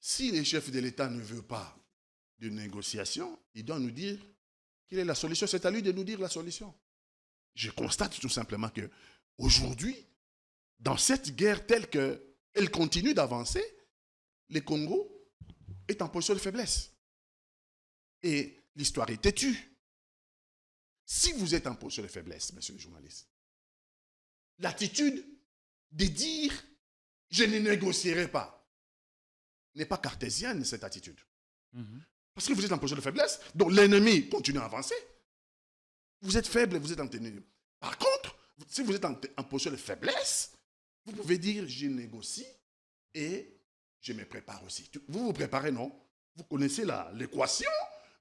Si le chef de l'État ne veut pas de négociation, il doit nous dire quelle est la solution. C'est à lui de nous dire la solution. Je constate tout simplement que aujourd'hui, dans cette guerre telle qu'elle continue d'avancer, le Congo est en position de faiblesse. Et l'histoire est têtue. Si vous êtes en position de faiblesse, monsieur le journaliste, l'attitude de dire « je ne négocierai pas » n'est pas cartésienne, cette attitude. Parce que vous êtes en position de faiblesse, donc l'ennemi continue à avancer. Vous êtes faible, vous êtes en tenue. Par contre, si vous êtes en position de faiblesse, vous pouvez dire « je négocie et je me prépare aussi ». Vous vous préparez, non? Vous connaissez l'équation.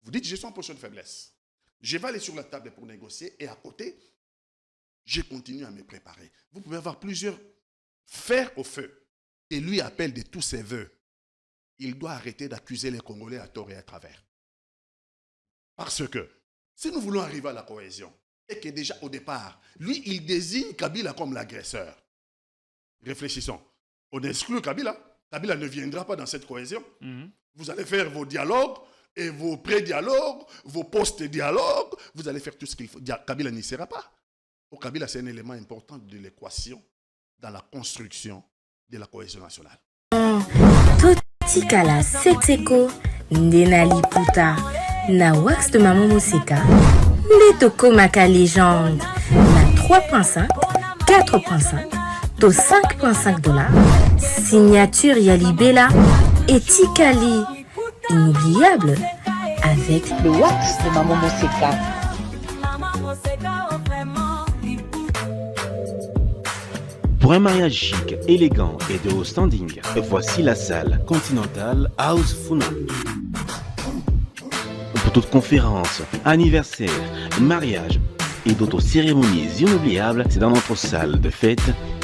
Vous dites « je suis en position de faiblesse. Je vais aller sur la table pour négocier et à côté, je continue à me préparer ». Vous pouvez avoir plusieurs fers au feu. Et lui appelle de tous ses voeux. Il doit arrêter d'accuser les Congolais à tort et à travers. Parce que si nous voulons arriver à la cohésion, et que déjà au départ, lui, il désigne Kabila comme l'agresseur. Réfléchissons. On exclut Kabila. Kabila ne viendra pas dans cette cohésion. Vous allez faire vos dialogues et vos pré-dialogues, vos post-dialogues. Vous allez faire tout ce qu'il faut. Kabila n'y sera pas. Kabila, c'est un élément important de l'équation dans la construction de la cohésion nationale. Totikala Setseko Ndenali Puta na wax de Maman Moseka Netoko Maka légende na 3.5, 4.5, to 5.5 $. Signature Yalibela et Tikali inoubliable avec le wax de Maman Moseka. Pour un mariage chic, élégant et de haut standing, voici la salle Continental House Funa. Pour toute conférence, anniversaire, mariage et d'autres cérémonies inoubliables, c'est dans notre salle de fête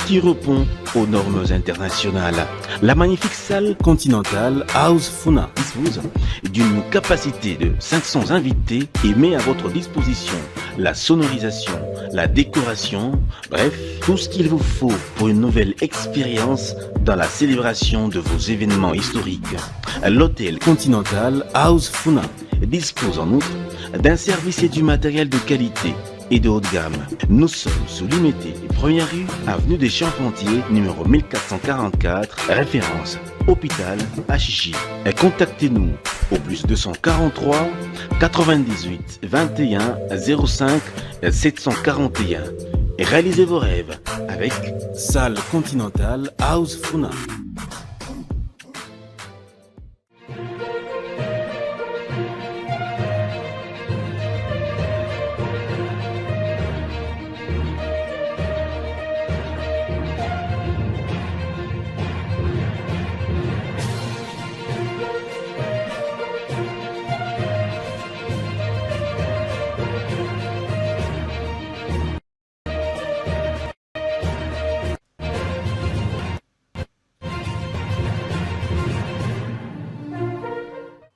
qui répond aux normes internationales. La magnifique salle Continental House Funa dispose d'une capacité de 500 invités et met à votre disposition la sonorisation, la décoration, bref, tout ce qu'il vous faut pour une nouvelle expérience dans la célébration de vos événements historiques. L'hôtel Continental House Funa dispose en outre d'un service et du matériel de qualité et de haut de gamme. Nous sommes sous Limité, première rue, avenue des Champs-Pontiers, numéro 1444, référence hôpital Achichi. Contactez-nous au plus 243 98 21 05 741 et réalisez vos rêves avec Salle Continental House Funa.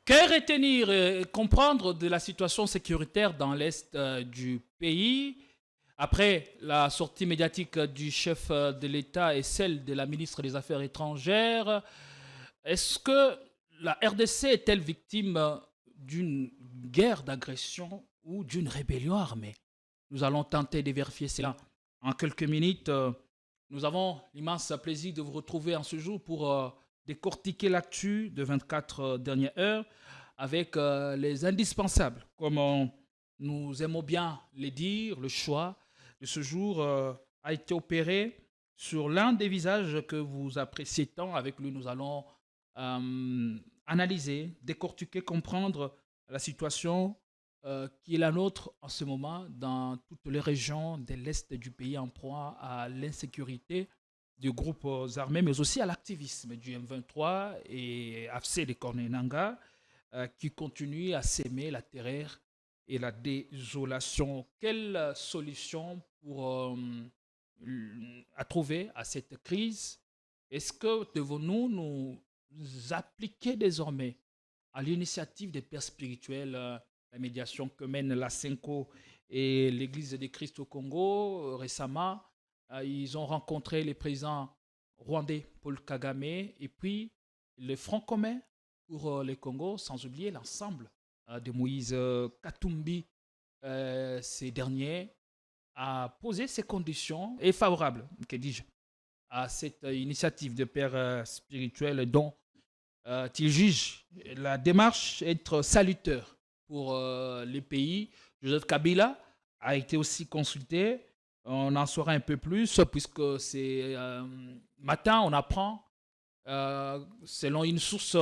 Que retenir et comprendre de la situation sécuritaire dans l'est du pays après la sortie médiatique du chef de l'État et celle de la ministre des Affaires étrangères? Est-ce que la RDC est-elle victime d'une guerre d'agression ou d'une rébellion armée? Nous allons tenter de vérifier cela en quelques minutes. Nous avons l'immense plaisir de vous retrouver en ce jour pour décortiquer l'actu de 24 dernières heures avec les indispensables. Comme nous aimons bien les dire, le choix de ce jour a été opéré sur l'un des visages que vous appréciez tant. Avec lui, nous allons analyser, décortiquer, comprendre la situation qui est la nôtre en ce moment dans toutes les régions de l'Est du pays en proie à l'insécurité des groupes armés, mais aussi à l'activisme du M23 et AFC de Corneille Nangaa qui continue à s'aimer la terreur et la désolation. Quelle solution pour à trouver à cette crise? Est-ce que devons-nous nous appliquer désormais à l'initiative des pères spirituels, la médiation que mènent la SENCO et l'Église de Christ au Congo récemment? Ils ont rencontré le président rwandais Paul Kagame et puis le Front commun pour les Congos, sans oublier l'ensemble de Moïse Katumbi. Ces derniers a posé ses conditions et favorables, que dis-je, à cette initiative de père spirituel dont il juge la démarche être salutaire pour les pays. Joseph Kabila a été aussi consulté. On en saura un peu plus puisque c'est matin, on apprend, selon une source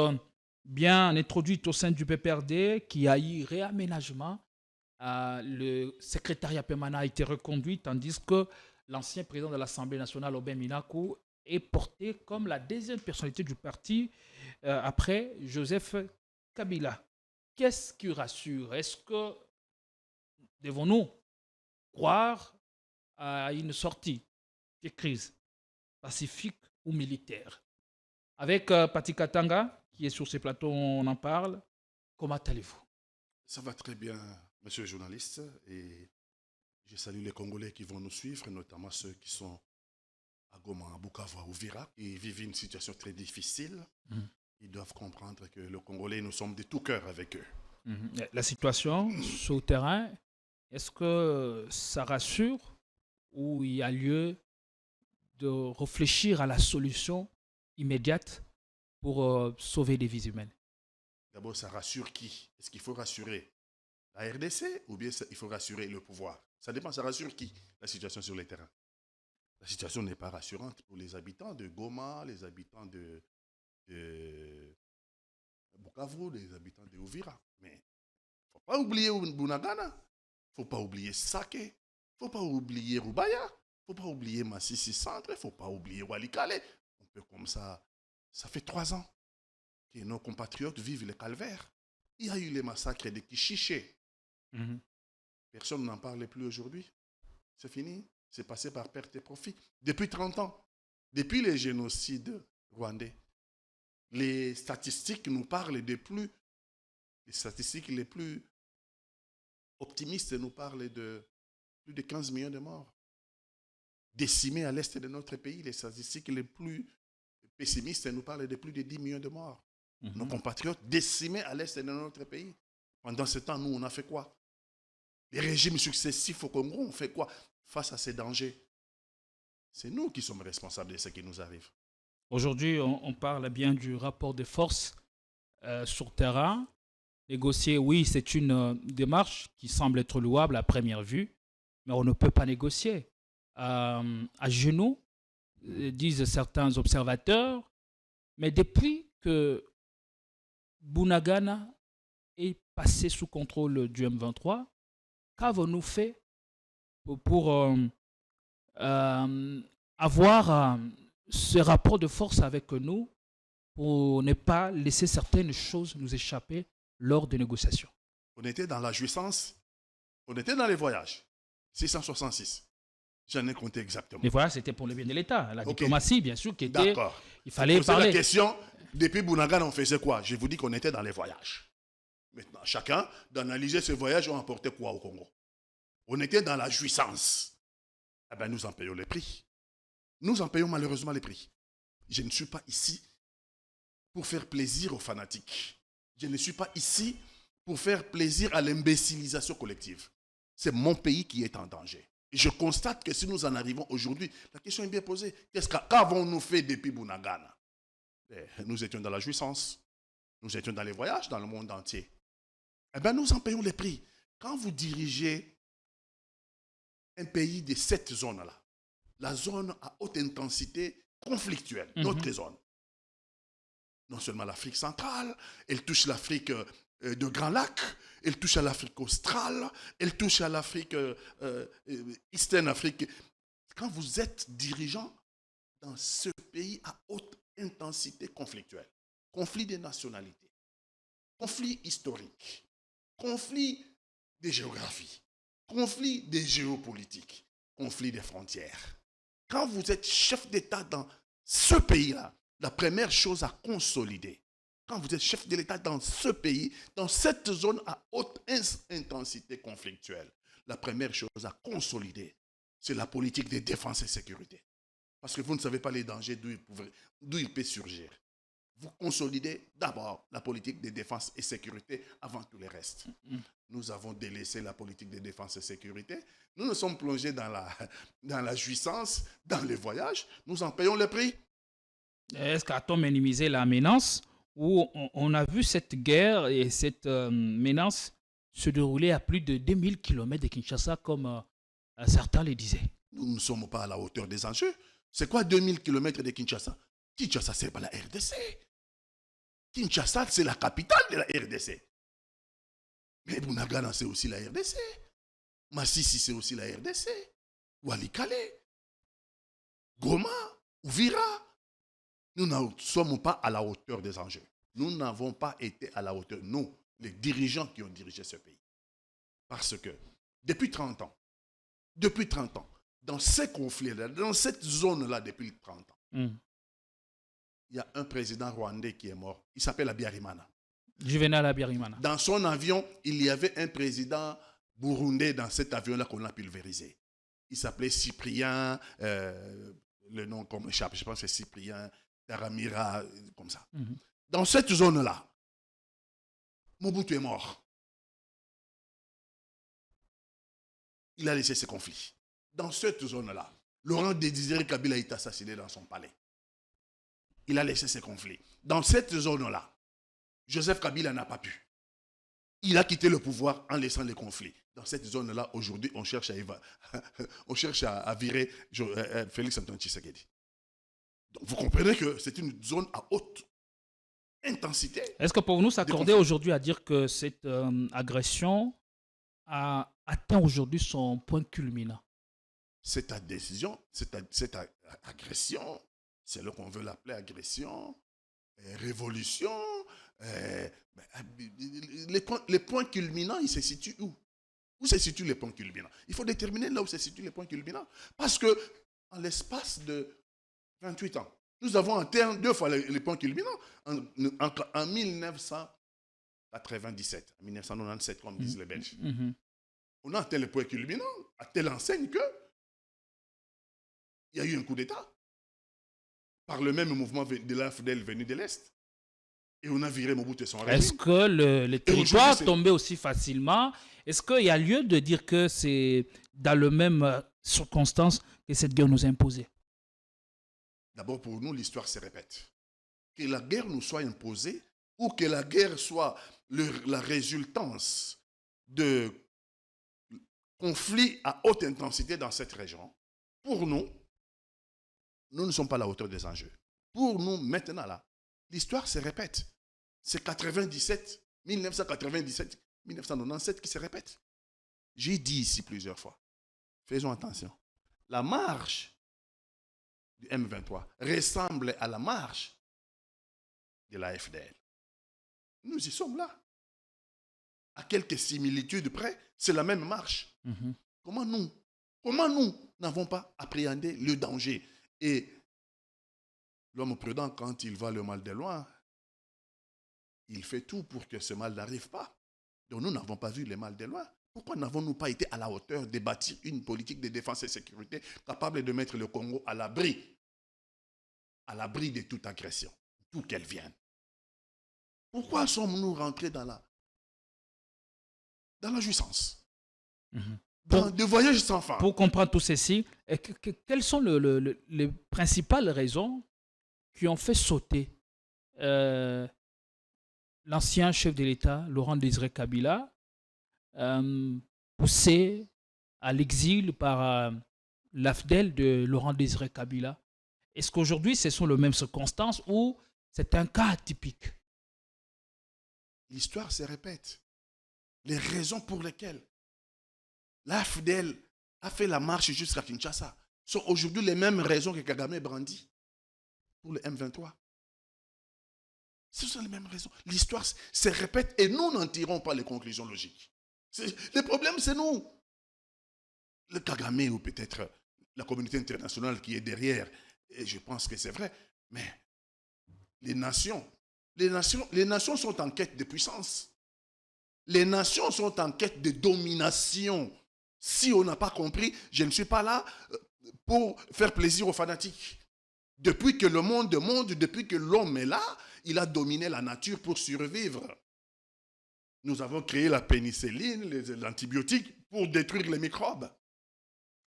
bien introduite au sein du PPRD, qu'il y a eu réaménagement. Le secrétariat permanent a été reconduit, tandis que l'ancien président de l'Assemblée nationale, Aubin Minakou, est porté comme la deuxième personnalité du parti après Joseph Kabila. Qu'est-ce qui rassure? Est-ce que devons-nous croire à une sortie de crise pacifique ou militaire? Avec Pati Katanga, qui est sur ces plateaux, on en parle. Comment allez-vous? Ça va très bien, monsieur le journaliste, et je salue les Congolais qui vont nous suivre, notamment ceux qui sont à Goma, à Bukavu, à Uvira, et vivent une situation très difficile. Ils doivent comprendre que les Congolais, nous sommes de tout cœur avec eux. La situation sur le terrain, est-ce que ça rassure ou il y a lieu de réfléchir à la solution immédiate pour sauver des vies humaines? D'abord, ça rassure qui? Est-ce qu'il faut rassurer la RDC ou bien il faut rassurer le pouvoir? Ça dépend, ça rassure qui? La situation sur le terrain. La situation n'est pas rassurante pour les habitants de Goma, les habitants de Bukavu, les habitants de Uvira. Mais il ne faut pas oublier Bunagana, il ne faut pas oublier Sake, il ne faut pas oublier Rubaya, il ne faut pas oublier Massissi Centre, il ne faut pas oublier Walikale. On peut comme ça fait 3 ans que nos compatriotes vivent le calvaire. Il y a eu les massacres de Kishiché. Personne n'en parle plus aujourd'hui. C'est fini. C'est passé par perte et profit. Depuis 30 ans, depuis les génocides rwandais, les statistiques nous parlent de plus, les statistiques les plus optimistes nous parlent de plus de 15 millions de morts. Décimés à l'est de notre pays, les statistiques les plus pessimistes nous parlent de plus de 10 millions de morts. Nos compatriotes décimés à l'est de notre pays. Pendant ce temps, nous, on a fait quoi? Les régimes successifs au Congo, on fait quoi face à ces dangers? C'est nous qui sommes responsables de ce qui nous arrive. Aujourd'hui, on parle bien du rapport de force sur terrain. Négocier, oui, c'est une démarche qui semble être louable à première vue, mais on ne peut pas négocier à genoux, disent certains observateurs. Mais depuis que Bunagana est passé sous contrôle du M23, qu'avons-nous fait pour avoir ce rapport de force avec nous, pour ne pas laisser certaines choses nous échapper lors des négociations? On était dans la jouissance, on était dans les voyages. 666. J'en ai compté exactement. Les voyages, c'était pour le bien de l'État. La diplomatie, bien sûr, qui était... D'accord. Il fallait parler. La question, depuis Bunagana, on faisait quoi? Je vous dis qu'on était dans les voyages. Maintenant, chacun d'analyser ce voyage, on apportait quoi au Congo? On était dans la jouissance. Eh bien, nous en payons les prix. Nous en payons malheureusement les prix. Je ne suis pas ici pour faire plaisir aux fanatiques. Je ne suis pas ici pour faire plaisir à l'imbécilisation collective. C'est mon pays qui est en danger. Et je constate que si nous en arrivons aujourd'hui, la question est bien posée. Qu'avons-nous fait depuis Bunagana? Nous étions dans la jouissance. Nous étions dans les voyages dans le monde entier. Eh bien, nous en payons les prix. Quand vous dirigez un pays de cette zone-là, la zone à haute intensité conflictuelle, notre zone, non seulement l'Afrique centrale, elle touche l'Afrique de Grand Lac, elle touche à l'Afrique australe, elle touche à l'Afrique, Eastern Afrique. Quand vous êtes dirigeant dans ce pays à haute intensité conflictuelle, conflit des nationalités, conflit historique, conflit de géographie, conflit des géopolitiques, conflit des frontières. Quand vous êtes chef d'État dans ce pays-là, la première chose à consolider, quand vous êtes chef de l'État dans ce pays, dans cette zone à haute intensité conflictuelle, la première chose à consolider, c'est la politique de défense et sécurité. Parce que vous ne savez pas les dangers d'où il peut surgir. vous consolidez d'abord la politique de défense et sécurité avant tout le reste. Nous avons délaissé la politique de défense et sécurité. Nous nous sommes plongés dans la jouissance, dans les voyages. Nous en payons le prix. Est-ce qu'a-t-on minimisé la menace où on a vu cette guerre et cette menace se dérouler à plus de 2000 km de Kinshasa, comme certains le disaient? Nous ne sommes pas à la hauteur des enjeux. C'est quoi 2000 km de Kinshasa? Kinshasa, ce n'est pas la RDC. Kinshasa, c'est la capitale de la RDC. Mais Bunagana, c'est aussi la RDC. Massissi, c'est aussi la RDC. Walikale, Goma, Ouvira. Nous ne sommes pas à la hauteur des enjeux. Nous n'avons pas été à la hauteur, nous, les dirigeants qui ont dirigé ce pays. Parce que depuis 30 ans, dans ces conflits-là, dans cette zone-là depuis 30 ans, il y a un président rwandais qui est mort. Il s'appelle Habyarimana. Juvenal Habyarimana. Dans son avion, il y avait un président burundais dans cet avion-là qu'on a pulvérisé. Il s'appelait Cyprien, le nom comme échappe, je pense que c'est Cyprien Taramira, comme ça. Dans cette zone-là, Mobutu est mort. Il a laissé ses conflits. Dans cette zone-là, Laurent Désiré Kabila est assassiné dans son palais. Il a laissé ses conflits. Dans cette zone-là, Joseph Kabila n'a pas pu. Il a quitté le pouvoir en laissant les conflits. Dans cette zone-là, aujourd'hui, on cherche à virer Félix Antoine Tshisekedi. Donc, vous comprenez que c'est une zone à haute intensité. Est-ce que pour nous s'accorder aujourd'hui à dire que cette agression a atteint aujourd'hui son point culminant? Cette décision, cette agression, c'est là qu'on veut l'appeler agression, révolution. Les points culminants, ils se situent où? Où se situent les points culminants? Il faut déterminer là où se situent les points culminants. Parce que, en l'espace de 28 ans, nous avons atteint 2 fois les points culminants. En 1997, en 1997, comme disent les Belges. On a atteint les points culminants à telle enseigne que il y a eu un coup d'État par le même mouvement de l'AFDL venu de l'Est. Et on a viré Mobutu et son régime. Est-ce que le territoire tombait aussi facilement? Est-ce qu'il y a lieu de dire que c'est dans les mêmes circonstances que cette guerre nous a imposé? D'abord, pour nous, l'histoire se répète. Que la guerre nous soit imposée ou que la guerre soit la résultance de conflits à haute intensité dans cette région, pour nous ne sommes pas à la hauteur des enjeux. Pour nous, maintenant, là, l'histoire se répète. C'est 1997, 1997 qui se répète. J'ai dit ici plusieurs fois, faisons attention. La marche du M23 ressemble à la marche de la FDL. Nous y sommes là. À quelques similitudes près, c'est la même marche. Comment nous n'avons pas appréhendé le danger? Et l'homme prudent, quand il voit le mal de loin, il fait tout pour que ce mal n'arrive pas. Donc nous n'avons pas vu le mal de loin. Pourquoi n'avons-nous pas été à la hauteur de bâtir une politique de défense et sécurité capable de mettre le Congo à l'abri de toute agression, d'où qu'elle vienne? Pourquoi sommes-nous rentrés dans la jouissance, de voyages sans fin? Pour comprendre tout ceci, quelles sont les principales raisons qui ont fait sauter l'ancien chef de l'État, Laurent Désiré Kabila, poussé à l'exil par l'AFDEL de Laurent Désiré Kabila? Est-ce qu'aujourd'hui, ce sont les mêmes circonstances ou c'est un cas atypique? L'histoire se répète. Les raisons pour lesquelles l'AFDEL a fait la marche jusqu'à Kinshasa sont aujourd'hui les mêmes raisons que Kagame brandit pour le M23. Ce sont les mêmes raisons. L'histoire se répète et nous n'en tirons pas les conclusions logiques. Le problème, c'est nous. Le Kagame ou peut-être la communauté internationale qui est derrière, et je pense que c'est vrai, mais les nations sont en quête de puissance. Les nations sont en quête de domination. Si on n'a pas compris, je ne suis pas là pour faire plaisir aux fanatiques. Depuis que le monde, depuis que l'homme est là, Il a dominé la nature pour survivre. Nous avons créé la pénicilline, les antibiotiques pour détruire les microbes.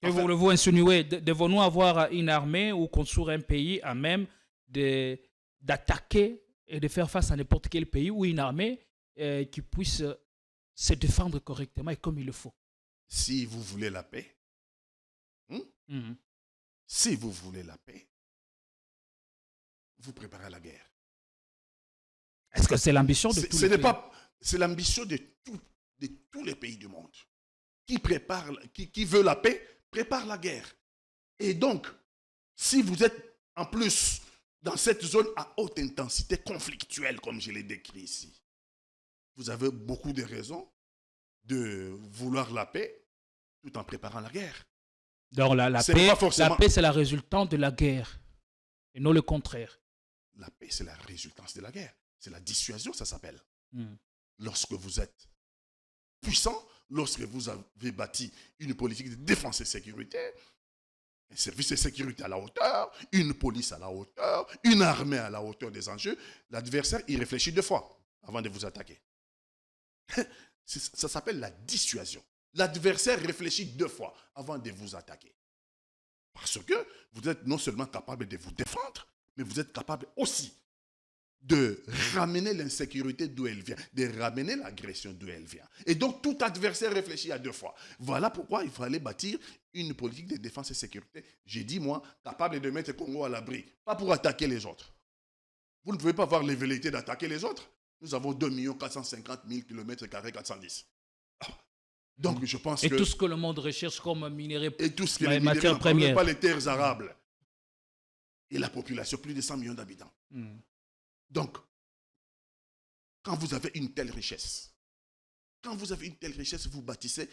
Et voulez-vous insinuer, devons-nous avoir une armée ou construire un pays à même d'attaquer et de faire face à n'importe quel pays ou une armée qui puisse se défendre correctement et comme il le faut? Si vous voulez la paix, si vous voulez la paix, vous préparez la guerre. Est-ce que c'est l'ambition de tous les pays? C'est l'ambition de tous les pays du monde. Qui veut la paix, prépare la guerre. Et donc, si vous êtes en plus dans cette zone à haute intensité conflictuelle, comme je l'ai décrit ici, vous avez beaucoup de raisons de vouloir la paix tout en préparant la guerre. Donc la paix, c'est la résultante de la guerre et non le contraire. La paix, c'est la résultance de la guerre. C'est la dissuasion, ça s'appelle. Lorsque vous êtes puissant, lorsque vous avez bâti une politique de défense et sécurité, un service de sécurité à la hauteur, une police à la hauteur, une armée à la hauteur des enjeux, l'adversaire y réfléchit 2 fois avant de vous attaquer. Ça s'appelle la dissuasion. L'adversaire réfléchit 2 fois avant de vous attaquer. Parce que vous êtes non seulement capable de vous défendre, mais vous êtes capable aussi de ramener l'insécurité d'où elle vient, de ramener l'agression d'où elle vient. Et donc, tout adversaire réfléchit à 2 fois. Voilà pourquoi il fallait bâtir une politique de défense et sécurité, j'ai dit moi, capable de mettre Congo à l'abri, pas pour attaquer les autres. Vous ne pouvez pas avoir les velléités d'attaquer les autres. Nous avons 2 450 000 km² 410. Donc, je pense que... Et tout ce que le monde recherche comme minerai, et tout ce que les les matières premières. Pas les terres arables. Et la population, plus de 100 millions d'habitants. Donc, quand vous avez une telle richesse, vous bâtissez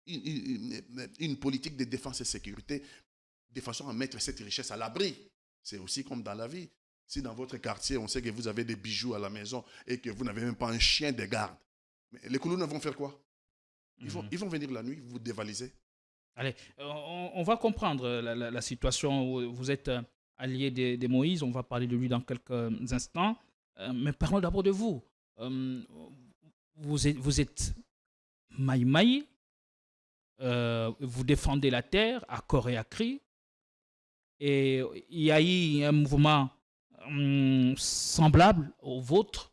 une politique de défense et sécurité de façon à mettre cette richesse à l'abri. C'est aussi comme dans la vie. Si dans votre quartier, on sait que vous avez des bijoux à la maison et que vous n'avez même pas un chien de garde, mais les colons vont faire quoi? Ils vont venir la nuit, vous dévaliser. Allez, on va comprendre la situation où vous êtes allié de Moïse. On va parler de lui dans quelques instants. Mais parlons d'abord de vous. Vous êtes Maï-Maï. Vous défendez la terre à corps et à cri. Et il y a eu un mouvement semblable au vôtre,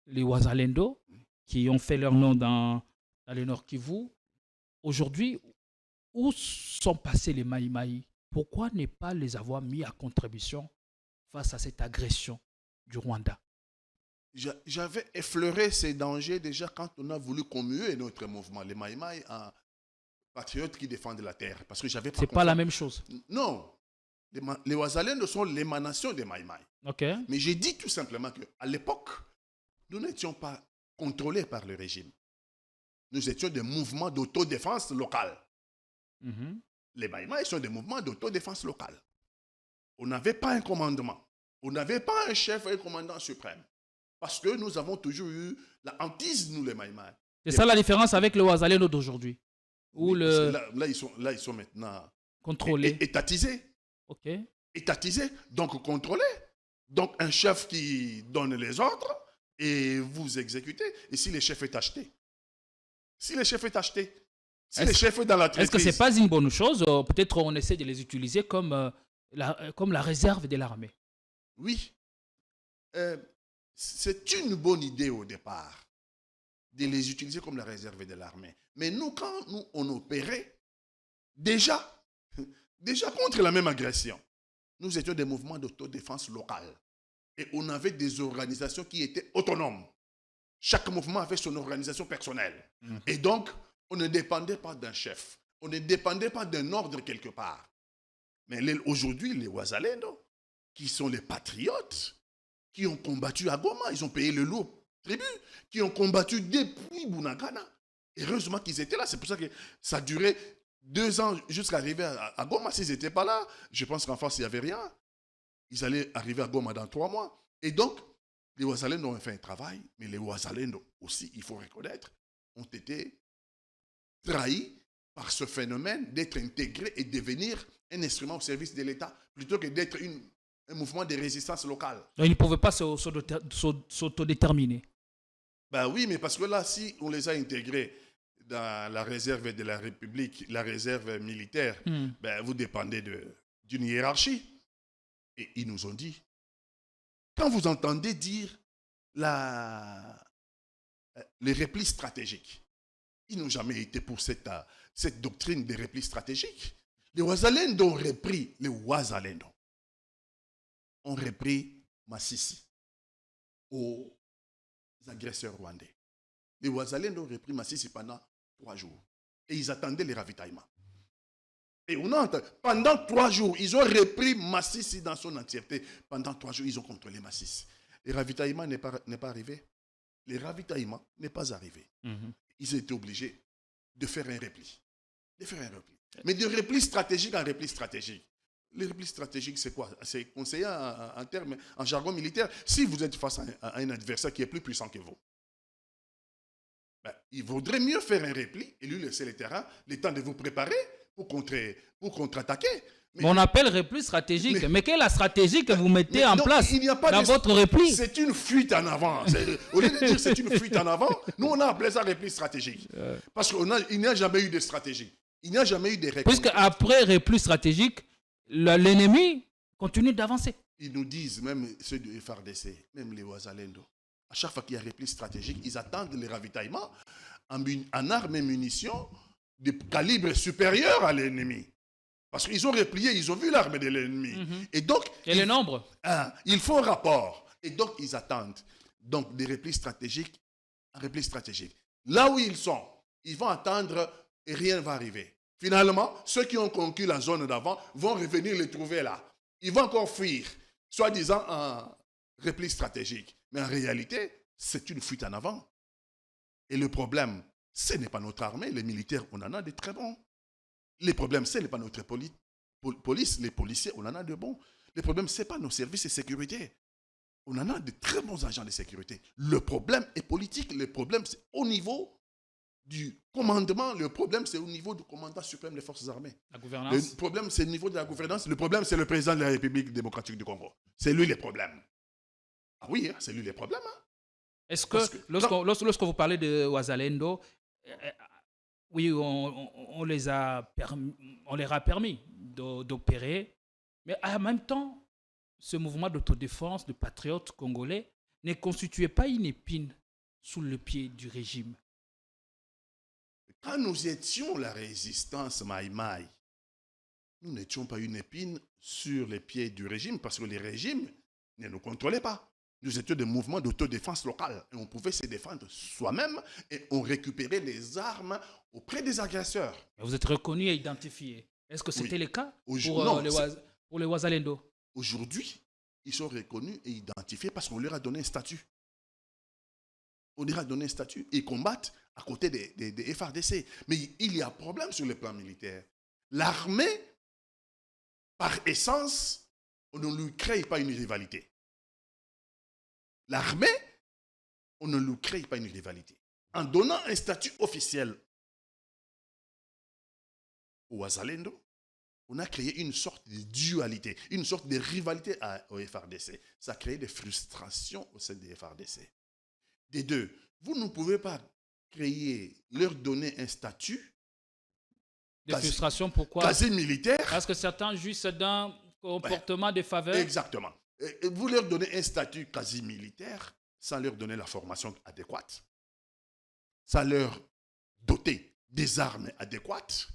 les Wazalendo, qui ont fait leur nom dans le Nord Kivu. Aujourd'hui, où sont passés les Maï-Maï? Pourquoi ne pas les avoir mis à contribution face à cette agression du Rwanda? J'avais effleuré ces dangers déjà quand on a voulu commuer notre mouvement, les Maï-Maï, en patriotes qui défendent la terre. Parce que j'avais pas. C'est pas la même chose. Non. Les Wazalendo sont l'émanation des Maï-Maï. Okay. Mais j'ai dit tout simplement qu'à l'époque, nous n'étions pas contrôlés par le régime. Nous étions des mouvements d'autodéfense locale. Les Maï-Maï sont des mouvements d'autodéfense locale. On n'avait pas un commandement. On n'avait pas un chef et un commandant suprême. Parce que nous avons toujours eu la hantise, nous les Maï-Maï. C'est ça la différence avec le Wazalendo d'aujourd'hui. Oui, là, ils sont maintenant contrôlés. Étatisés. Ok. Étatisés, donc contrôlés. Donc un chef qui donne les ordres et vous exécutez. Et si le chef est acheté? Si le chef est acheté? Si le chef est dans la traîtrise? Est-ce que ce n'est pas une bonne chose? Peut-être on essaie de les utiliser comme la réserve de l'armée. Oui. C'est une bonne idée au départ de les utiliser comme la réserve de l'armée. Mais nous, quand on opérait, déjà contre la même agression, nous étions des mouvements d'autodéfense locale. Et on avait des organisations qui étaient autonomes. Chaque mouvement avait son organisation personnelle. Et donc, on ne dépendait pas d'un chef. On ne dépendait pas d'un ordre quelque part. Mais aujourd'hui, les Wazalendo, qui sont les patriotes, qui ont combattu à Goma, ils ont payé le lourd tribut, qui ont combattu depuis Bunagana. Heureusement qu'ils étaient là. C'est pour ça que ça a duré 2 ans jusqu'à arriver à Goma. S'ils n'étaient pas là, je pense qu'en face, il n'y avait rien. Ils allaient arriver à Goma dans 3 mois. Et donc, les Wazalendo ont fait un travail, mais les Wazalendo aussi, il faut reconnaître, ont été trahis par ce phénomène d'être intégrés et devenir un instrument au service de l'État, plutôt que d'être une un mouvement de résistance locale. Donc, ils ne pouvaient pas s'autodéterminer. Ben oui, mais parce que là, si on les a intégrés dans la réserve de la République, la réserve militaire, ben vous dépendez d'une hiérarchie. Et ils nous ont dit, quand vous entendez dire les replis stratégiques, ils n'ont jamais été pour cette doctrine des replis stratégiques. Les Ouazalendo ont repris, ont repris Massissi aux agresseurs rwandais. Les Ouazalendo ont repris Massissi pendant 3 jours. Et ils attendaient les ravitaillements. Et pendant 3 jours, ils ont repris Massissi dans son entièreté. Pendant 3 jours, ils ont contrôlé Massissi. Les ravitaillements n'est pas arrivé. Les ravitaillements n'est pas arrivé. Ils étaient obligés de faire un repli. Mais de repli stratégique en repli stratégique. Les replis stratégiques, c'est quoi? C'est conseillé en jargon militaire. Si vous êtes face à un adversaire qui est plus puissant que vous, ben, il vaudrait mieux faire un repli et lui laisser le terrain, le temps de vous préparer pour contre-attaquer. Mais on appelle repli stratégique. Mais quelle est la stratégie que vous mettez en place dans votre repli? C'est une fuite en avant. Au lieu de dire c'est une fuite en avant, nous on a appelé ça repli stratégique. Parce qu'il n'y a jamais eu de stratégie. Il n'y a jamais eu de repli. Puisque après repli stratégique, l'ennemi continue d'avancer. Ils nous disent, même ceux du FARDC, même les Ouazalendo, à chaque fois qu'il y a repli stratégique, ils attendent les ravitaillements en armes et munitions de calibre supérieur à l'ennemi. Parce qu'ils ont replié, ils ont vu l'arme de l'ennemi. Et donc... Et le nombre? Il faut un rapport. Et donc, ils attendent. Donc, des replis stratégiques en repli stratégique. Là où ils sont, ils vont attendre et rien ne va arriver. Finalement, ceux qui ont conquis la zone d'avant vont revenir les trouver là. Ils vont encore fuir, soi-disant en repli stratégique. Mais en réalité, c'est une fuite en avant. Et le problème, ce n'est pas notre armée. Les militaires, on en a de très bons. Les problèmes, ce n'est pas notre police. Les policiers, on en a de bons. Les problèmes, ce n'est pas nos services de sécurité. On en a de très bons agents de sécurité. Le problème est politique. Le problème, c'est au niveau du commandement. Le problème, c'est au niveau du commandant suprême des forces armées. La gouvernance. Le problème, c'est au niveau de la gouvernance. Le problème, c'est le président de la République démocratique du Congo. C'est lui le problème. Ah oui, c'est lui le problème. Est-ce que, lorsque vous parlez de Ouazalendo, oui, on leur a permis d'opérer, mais en même temps, ce mouvement d'autodéfense de patriotes congolais ne constituait pas une épine sous le pied du régime. Quand nous étions la résistance Maïmaï, nous n'étions pas une épine sur les pieds du régime parce que le régime ne nous contrôlait pas. Nous étions des mouvements d'autodéfense locale et on pouvait se défendre soi-même et on récupérait les armes auprès des agresseurs. Vous êtes reconnu et identifié. Est-ce que c'était le cas pour les Ouazalendo? Aujourd'hui, ils sont reconnus et identifiés parce qu'on leur a donné un statut. On leur a donné un statut et ils combattent à côté des FARDC. Mais il y a un problème sur le plan militaire. L'armée, par essence, on ne lui crée pas une rivalité. L'armée, on ne lui crée pas une rivalité. En donnant un statut officiel au Ouazalendo, on a créé une sorte de dualité, une sorte de rivalité au FARDC. Ça a créé des frustrations au sein des FARDC. Des deux, vous ne pouvez pas leur donner un statut. Des frustrations, pourquoi? Quasi militaire. Parce que certains jouissent d'un comportement de faveur. Exactement. Et vous leur donnez un statut quasi militaire sans leur donner la formation adéquate, sans leur doter des armes adéquates,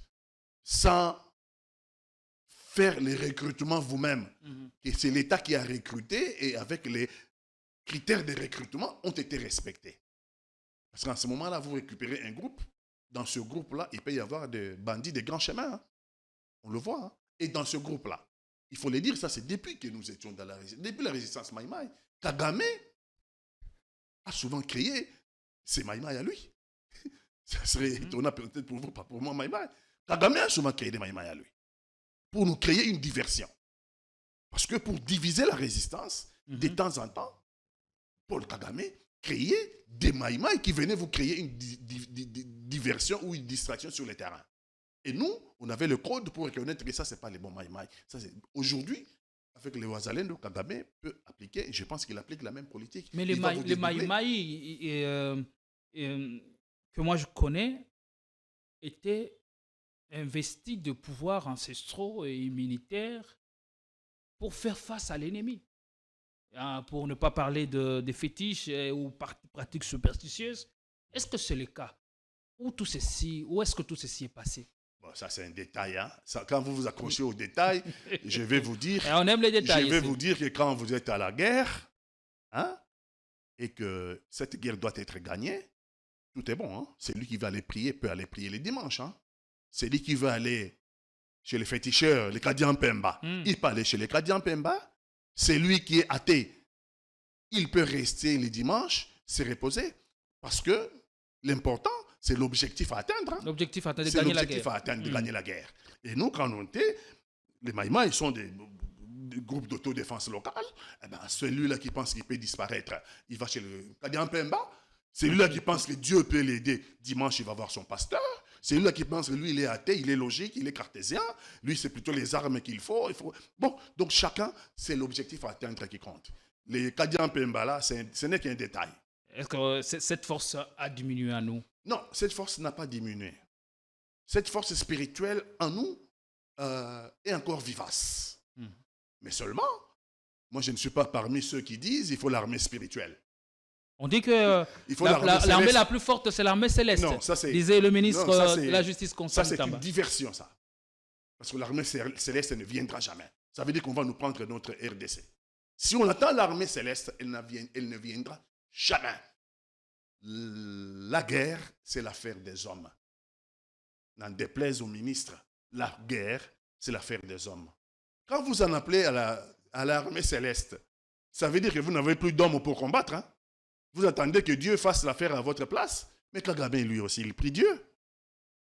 sans faire les recrutements vous-même. Et c'est l'État qui a recruté et avec les critères de recrutement ont été respectés. Parce qu'en ce moment-là, vous récupérez un groupe. Dans ce groupe-là, il peut y avoir des bandits de grands chemins. Hein. On le voit. Hein. Et dans ce groupe-là, il faut le dire, ça c'est depuis que nous étions dans la résistance. Depuis la résistance Maïmaï, Kagame a souvent créé ses Maïmaï à lui. Ça serait étonnant peut-être pour vous, pas pour moi Maïmaï. Kagame a souvent créé des Maïmaï à lui. Pour nous créer une diversion. Parce que pour diviser la résistance, de temps en temps, Paul Kagame créait des Maïmaï qui venaient vous créer une diversion ou une distraction sur le terrain. Et nous, on avait le code pour reconnaître que ça, ce n'est pas les bons Maïmaï. Aujourd'hui, avec les Ouazalendo, Kagame peut appliquer, et je pense qu'il applique la même politique. Mais les Maïmaï que moi je connais étaient investis de pouvoirs ancestraux et militaires pour faire face à l'ennemi. Pour ne pas parler des fétiches ou pratiques superstitieuses. Est-ce que c'est le cas? Où est-ce que tout ceci est passé? Bon, ça, c'est un détail. Hein. Ça, quand vous vous accrochez aux détails, je vais vous dire... Et on aime les détails. Je vais vous dire que quand vous êtes à la guerre, hein, et que cette guerre doit être gagnée, tout est bon. Hein. C'est lui qui va aller prier, peut aller prier les dimanches. Hein. C'est lui qui veut aller chez les féticheurs, les Kadian Pemba. Il peut aller chez les Kadian Pemba. C'est lui qui est athée. Il peut rester les dimanches, se reposer. Parce que l'important, c'est l'objectif à atteindre. Hein. L'objectif à atteindre, c'est l'objectif à atteindre, de gagner la guerre. Et nous, quand on était, les Maïma, ils sont des groupes d'autodéfense locale. Eh ben, celui-là qui pense qu'il peut disparaître, il va chez le Kadian Pemba. Celui-là qui pense que Dieu peut l'aider, dimanche, il va voir son pasteur. Celui-là qui pense que lui, il est athée, il est logique, il est cartésien. Lui, c'est plutôt les armes qu'il faut. Bon, donc chacun, c'est l'objectif à atteindre qui compte. Les Kadian Pemba, là, ce n'est qu'un détail. Est-ce que cette force a diminué en nous? Non, cette force n'a pas diminué. Cette force spirituelle en nous est encore vivace. Mais seulement, moi je ne suis pas parmi ceux qui disent qu'il faut l'armée spirituelle. On dit que l'armée la plus forte, c'est l'armée céleste. Non, ça c'est... disait le ministre de la Justice Constant. Ça c'est une diversion, ça. Parce que l'armée céleste ne viendra jamais. Ça veut dire qu'on va nous prendre notre RDC. Si on attend l'armée céleste, elle ne viendra jamais. La guerre, c'est l'affaire des hommes. N'en déplaise au ministre, la guerre, c'est l'affaire des hommes. Quand vous en appelez à l'armée céleste, ça veut dire que vous n'avez plus d'hommes pour combattre. Hein? Vous attendez que Dieu fasse l'affaire à votre place. Mais Kagame, lui aussi, il prie Dieu.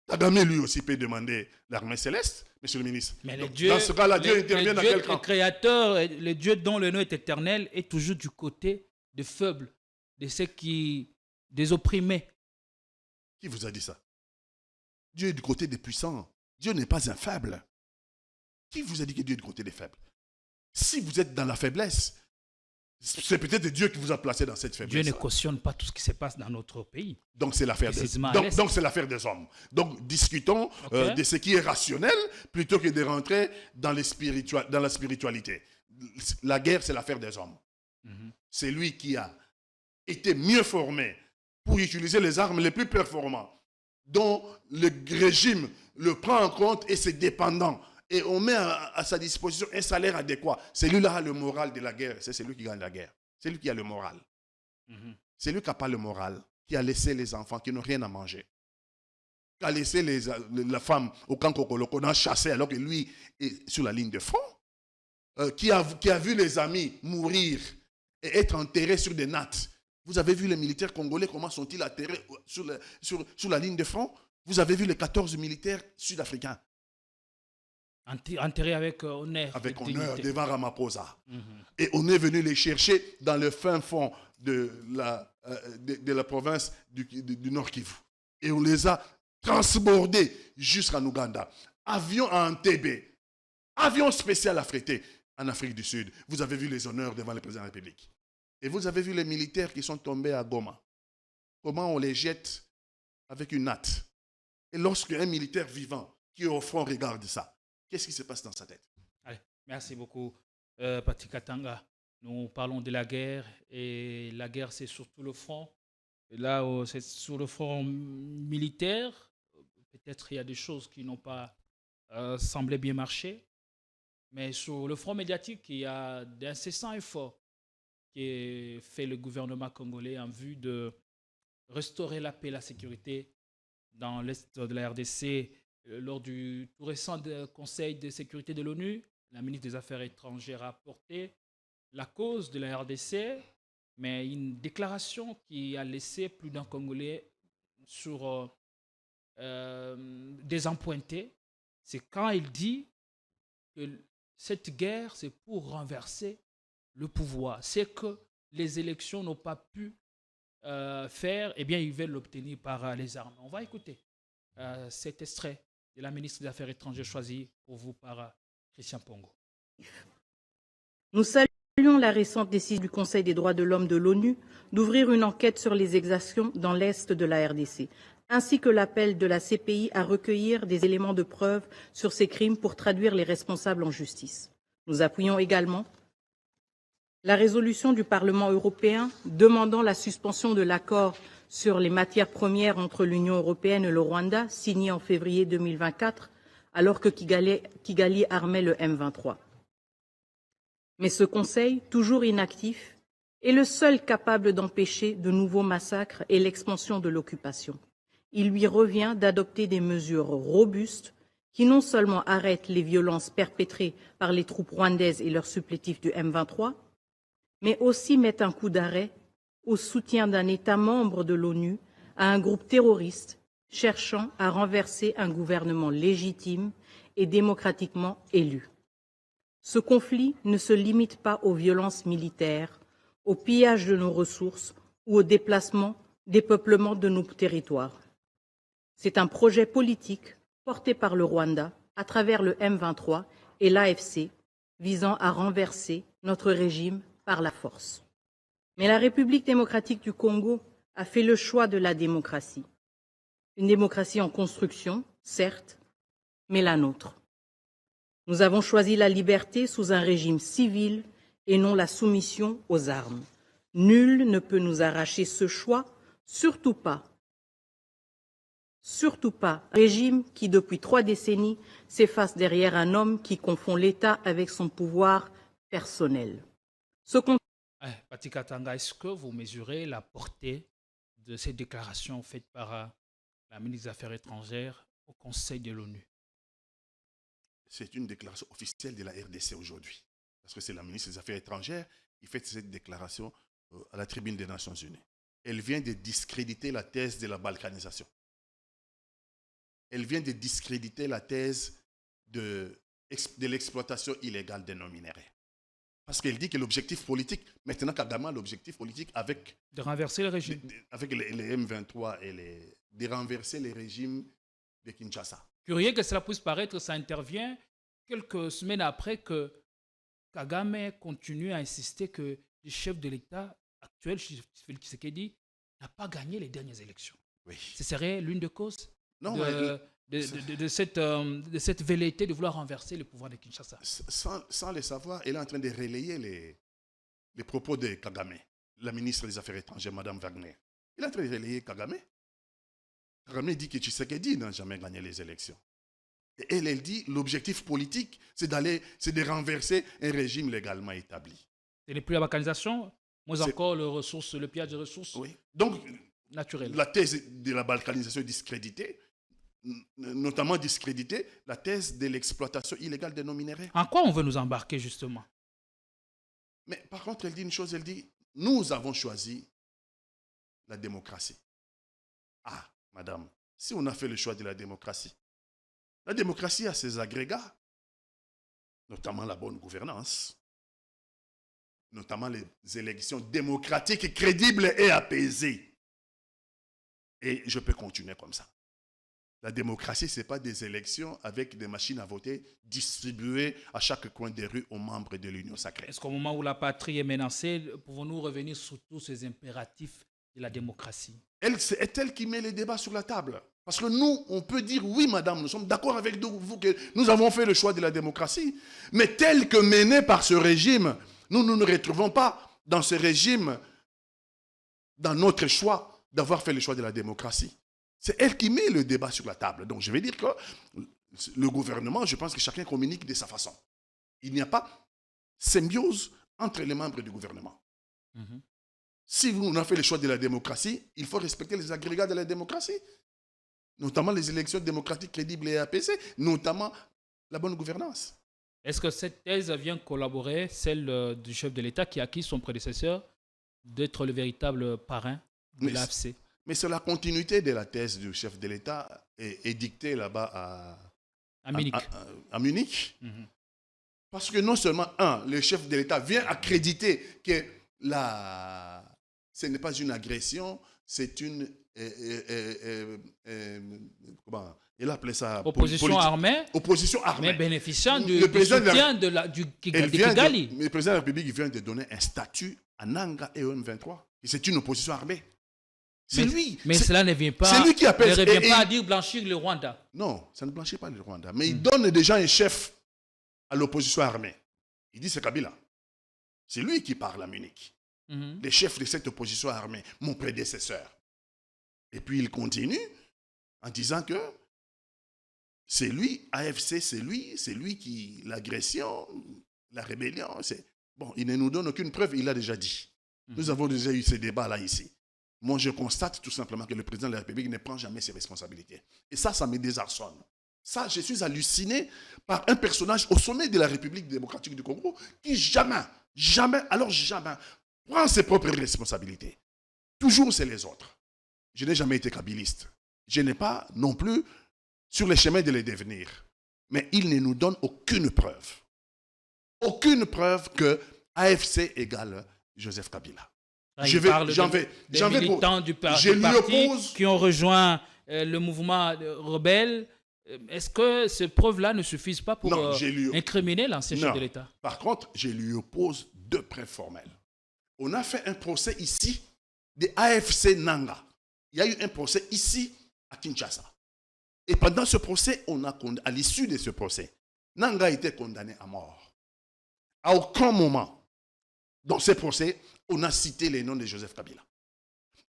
Kagame, lui aussi, peut demander l'armée céleste, monsieur le ministre. Mais donc, dans ce cas-là, Dieu intervient dans quel camp? Le Créateur, le Dieu dont le nom est éternel, est toujours du côté des faibles, de ceux des opprimés. Qui vous a dit ça? Dieu est du côté des puissants. Dieu n'est pas un faible. Qui vous a dit que Dieu est du côté des faibles? Si vous êtes dans la faiblesse, c'est peut-être Dieu qui vous a placé dans cette faiblesse. Dieu ne cautionne pas tout ce qui se passe dans notre pays. Donc c'est l'affaire donc c'est l'affaire des hommes. Donc discutons de ce qui est rationnel plutôt que de rentrer dans la spiritualité. La guerre, c'est l'affaire des hommes. C'est lui qui a été mieux formé pour utiliser les armes les plus performantes, dont le régime le prend en compte et c'est dépendant. Et on met à sa disposition un salaire adéquat. Celui-là a le moral de la guerre. C'est celui qui gagne la guerre. C'est lui qui a le moral. C'est lui qui n'a pas le moral, qui a laissé les enfants qui n'ont rien à manger, qui a laissé la femme au camp Kokolo qu'on a chassé alors que lui est sur la ligne de front, qui a vu les amis mourir et être enterrés sur des nattes. Vous avez vu les militaires congolais, comment sont-ils atterrés sur la ligne de front? Vous avez vu les 14 militaires sud-africains enterrés avec honneur. Avec honneur devant Ramaphosa. Et on est venu les chercher dans le fin fond de la province du Nord Kivu. Et on les a transbordés jusqu'en Ouganda. Avion à Entebbe. Avion spécial affrété en Afrique du Sud. Vous avez vu les honneurs devant le président de la République. Et vous avez vu les militaires qui sont tombés à Goma. Comment on les jette avec une natte. Et lorsque un militaire vivant qui est au front regarde ça, qu'est-ce qui se passe dans sa tête? Allez, merci beaucoup, Patrick Katanga. Nous parlons de la guerre et la guerre, c'est surtout le front. Et là, c'est sur le front militaire. Peut-être il y a des choses qui n'ont pas semblé bien marcher. Mais sur le front médiatique, il y a d'incessants efforts qui est fait le gouvernement congolais en vue de restaurer la paix et la sécurité dans l'est de la RDC. Lors du tout récent Conseil de sécurité de l'ONU, la ministre des Affaires étrangères a porté la cause de la RDC, mais une déclaration qui a laissé plus d'un Congolais sur désappointé. C'est quand il dit que cette guerre, c'est pour renverser le pouvoir. C'est que les élections n'ont pas pu faire, eh bien, ils veulent l'obtenir par les armes. On va écouter cet extrait de la ministre des Affaires étrangères choisi pour vous par Christian Pongo. Nous saluons la récente décision du Conseil des droits de l'homme de l'ONU d'ouvrir une enquête sur les exactions dans l'Est de la RDC, ainsi que l'appel de la CPI à recueillir des éléments de preuve sur ces crimes pour traduire les responsables en justice. Nous appuyons également la résolution du Parlement européen demandant la suspension de l'accord sur les matières premières entre l'Union européenne et le Rwanda, signé en février 2024, alors que Kigali armait le M23. Mais ce Conseil, toujours inactif, est le seul capable d'empêcher de nouveaux massacres et l'expansion de l'occupation. Il lui revient d'adopter des mesures robustes qui non seulement arrêtent les violences perpétrées par les troupes rwandaises et leurs supplétifs du M23, mais aussi mettent un coup d'arrêt au soutien d'un État membre de l'ONU à un groupe terroriste cherchant à renverser un gouvernement légitime et démocratiquement élu. Ce conflit ne se limite pas aux violences militaires, au pillage de nos ressources ou au déplacement, dépeuplement de nos territoires. C'est un projet politique porté par le Rwanda à travers le M23 et l'AFC visant à renverser notre régime par la force. Mais la République démocratique du Congo a fait le choix de la démocratie. Une démocratie en construction, certes, mais la nôtre. Nous avons choisi la liberté sous un régime civil et non la soumission aux armes. Nul ne peut nous arracher ce choix, surtout pas un régime qui, depuis 3 décennies, s'efface derrière un homme qui confond l'État avec son pouvoir personnel. Patika Tanga, est-ce que vous mesurez la portée de ces déclarations faites par la ministre des Affaires étrangères au Conseil de l'ONU? C'est une déclaration officielle de la RDC aujourd'hui. Parce que c'est la ministre des Affaires étrangères qui fait cette déclaration à la tribune des Nations Unies. Elle vient de discréditer la thèse de la balkanisation. Elle vient de discréditer la thèse de l'exploitation illégale des non-minéraux. Parce qu'elle dit que l'objectif politique, maintenant Kagame a l'objectif politique avec... De renverser le régime. Avec les M23 et de renverser les régimes de Kinshasa. Curieux que cela puisse paraître, ça intervient quelques semaines après que Kagame continue à insister que le chef de l'État actuel, Félix Tshisekedi, n'a pas gagné les dernières élections. Oui. Ce serait l'une des causes non, de cette velléité de vouloir renverser le pouvoir de Kinshasa. Sans le savoir, elle est en train de relayer les propos de Kagame, la ministre des Affaires étrangères, Mme Wagner. Elle est en train de relayer Kagame. Kagame dit que Tshisekedi n'a jamais gagné les élections. Et elle dit l'objectif politique, c'est de renverser un régime légalement établi. Ce n'est plus la balkanisation, moins encore le pillage des ressources naturelles. La thèse de la balkanisation est discréditée, notamment discréditer la thèse de l'exploitation illégale des non-minéraux. En quoi on veut nous embarquer, justement? Mais par contre, elle dit une chose, elle dit, nous avons choisi la démocratie. Ah, madame, si on a fait le choix de la démocratie a ses agrégats, notamment la bonne gouvernance, notamment les élections démocratiques, crédibles et apaisées. Et je peux continuer comme ça. La démocratie, ce n'est pas des élections avec des machines à voter distribuées à chaque coin des rues aux membres de l'Union sacrée. Est-ce qu'au moment où la patrie est menacée, pouvons-nous revenir sur tous ces impératifs de la démocratie? C'est elle qui met les débats sur la table. Parce que nous, on peut dire, oui, madame, nous sommes d'accord avec vous que nous avons fait le choix de la démocratie. Mais tel que mené par ce régime, nous ne retrouvons pas dans ce régime, dans notre choix d'avoir fait le choix de la démocratie. C'est elle qui met le débat sur la table. Donc, je vais dire que le gouvernement, je pense que chacun communique de sa façon. Il n'y a pas symbiose entre les membres du gouvernement. Mm-hmm. Si on a fait le choix de la démocratie, il faut respecter les agrégats de la démocratie, notamment les élections démocratiques crédibles et apaisées, notamment la bonne gouvernance. Est-ce que cette thèse vient collaborer, celle du chef de l'État qui a acquis son prédécesseur d'être le véritable parrain de l'AFC? Mais c'est la continuité de la thèse du chef de l'État édictée là-bas à Munich. À Munich. Mm-hmm. Parce que non seulement, le chef de l'État vient accréditer que ce n'est pas une agression, c'est une... comment il appelait ça? Opposition armée. Opposition armée. Mais bénéficiant du soutien du Kigali. Le président de la République vient de donner un statut à Nanga et au M23. Et c'est une opposition armée. C'est lui. Mais cela ne vient pas, c'est lui qui appelle, ne revient pas à dire blanchir le Rwanda. Non, ça ne blanchit pas le Rwanda. Mais il donne déjà un chef à l'opposition armée. Il dit c'est Kabila. C'est lui qui parle à Munich. Le chef de cette opposition armée, mon prédécesseur. Et puis il continue en disant que c'est lui, AFC, c'est lui qui, l'agression, la rébellion, c'est... Bon, il ne nous donne aucune preuve, il l'a déjà dit. Nous avons déjà eu ces débats-là ici. Moi, je constate tout simplement que le président de la République ne prend jamais ses responsabilités. Et ça me désarçonne. Ça, je suis halluciné par un personnage au sommet de la République démocratique du Congo qui jamais prend ses propres responsabilités. Toujours, c'est les autres. Je n'ai jamais été kabiliste. Je n'ai pas non plus sur les chemins de les devenir. Mais il ne nous donne aucune preuve. Aucune preuve que AFC égale Joseph Kabila. Des militants du parti qui ont rejoint le mouvement rebelle. Est-ce que ces preuves-là ne suffisent pas pour incriminer l'ancien chef de l'État? Par contre, je lui oppose 2 preuves formelles. On a fait un procès ici de AFC Nanga. Il y a eu un procès ici à Kinshasa. Et pendant ce procès, à l'issue de ce procès, Nanga a été condamné à mort. À aucun moment, dans ce procès, on a cité les noms de Joseph Kabila.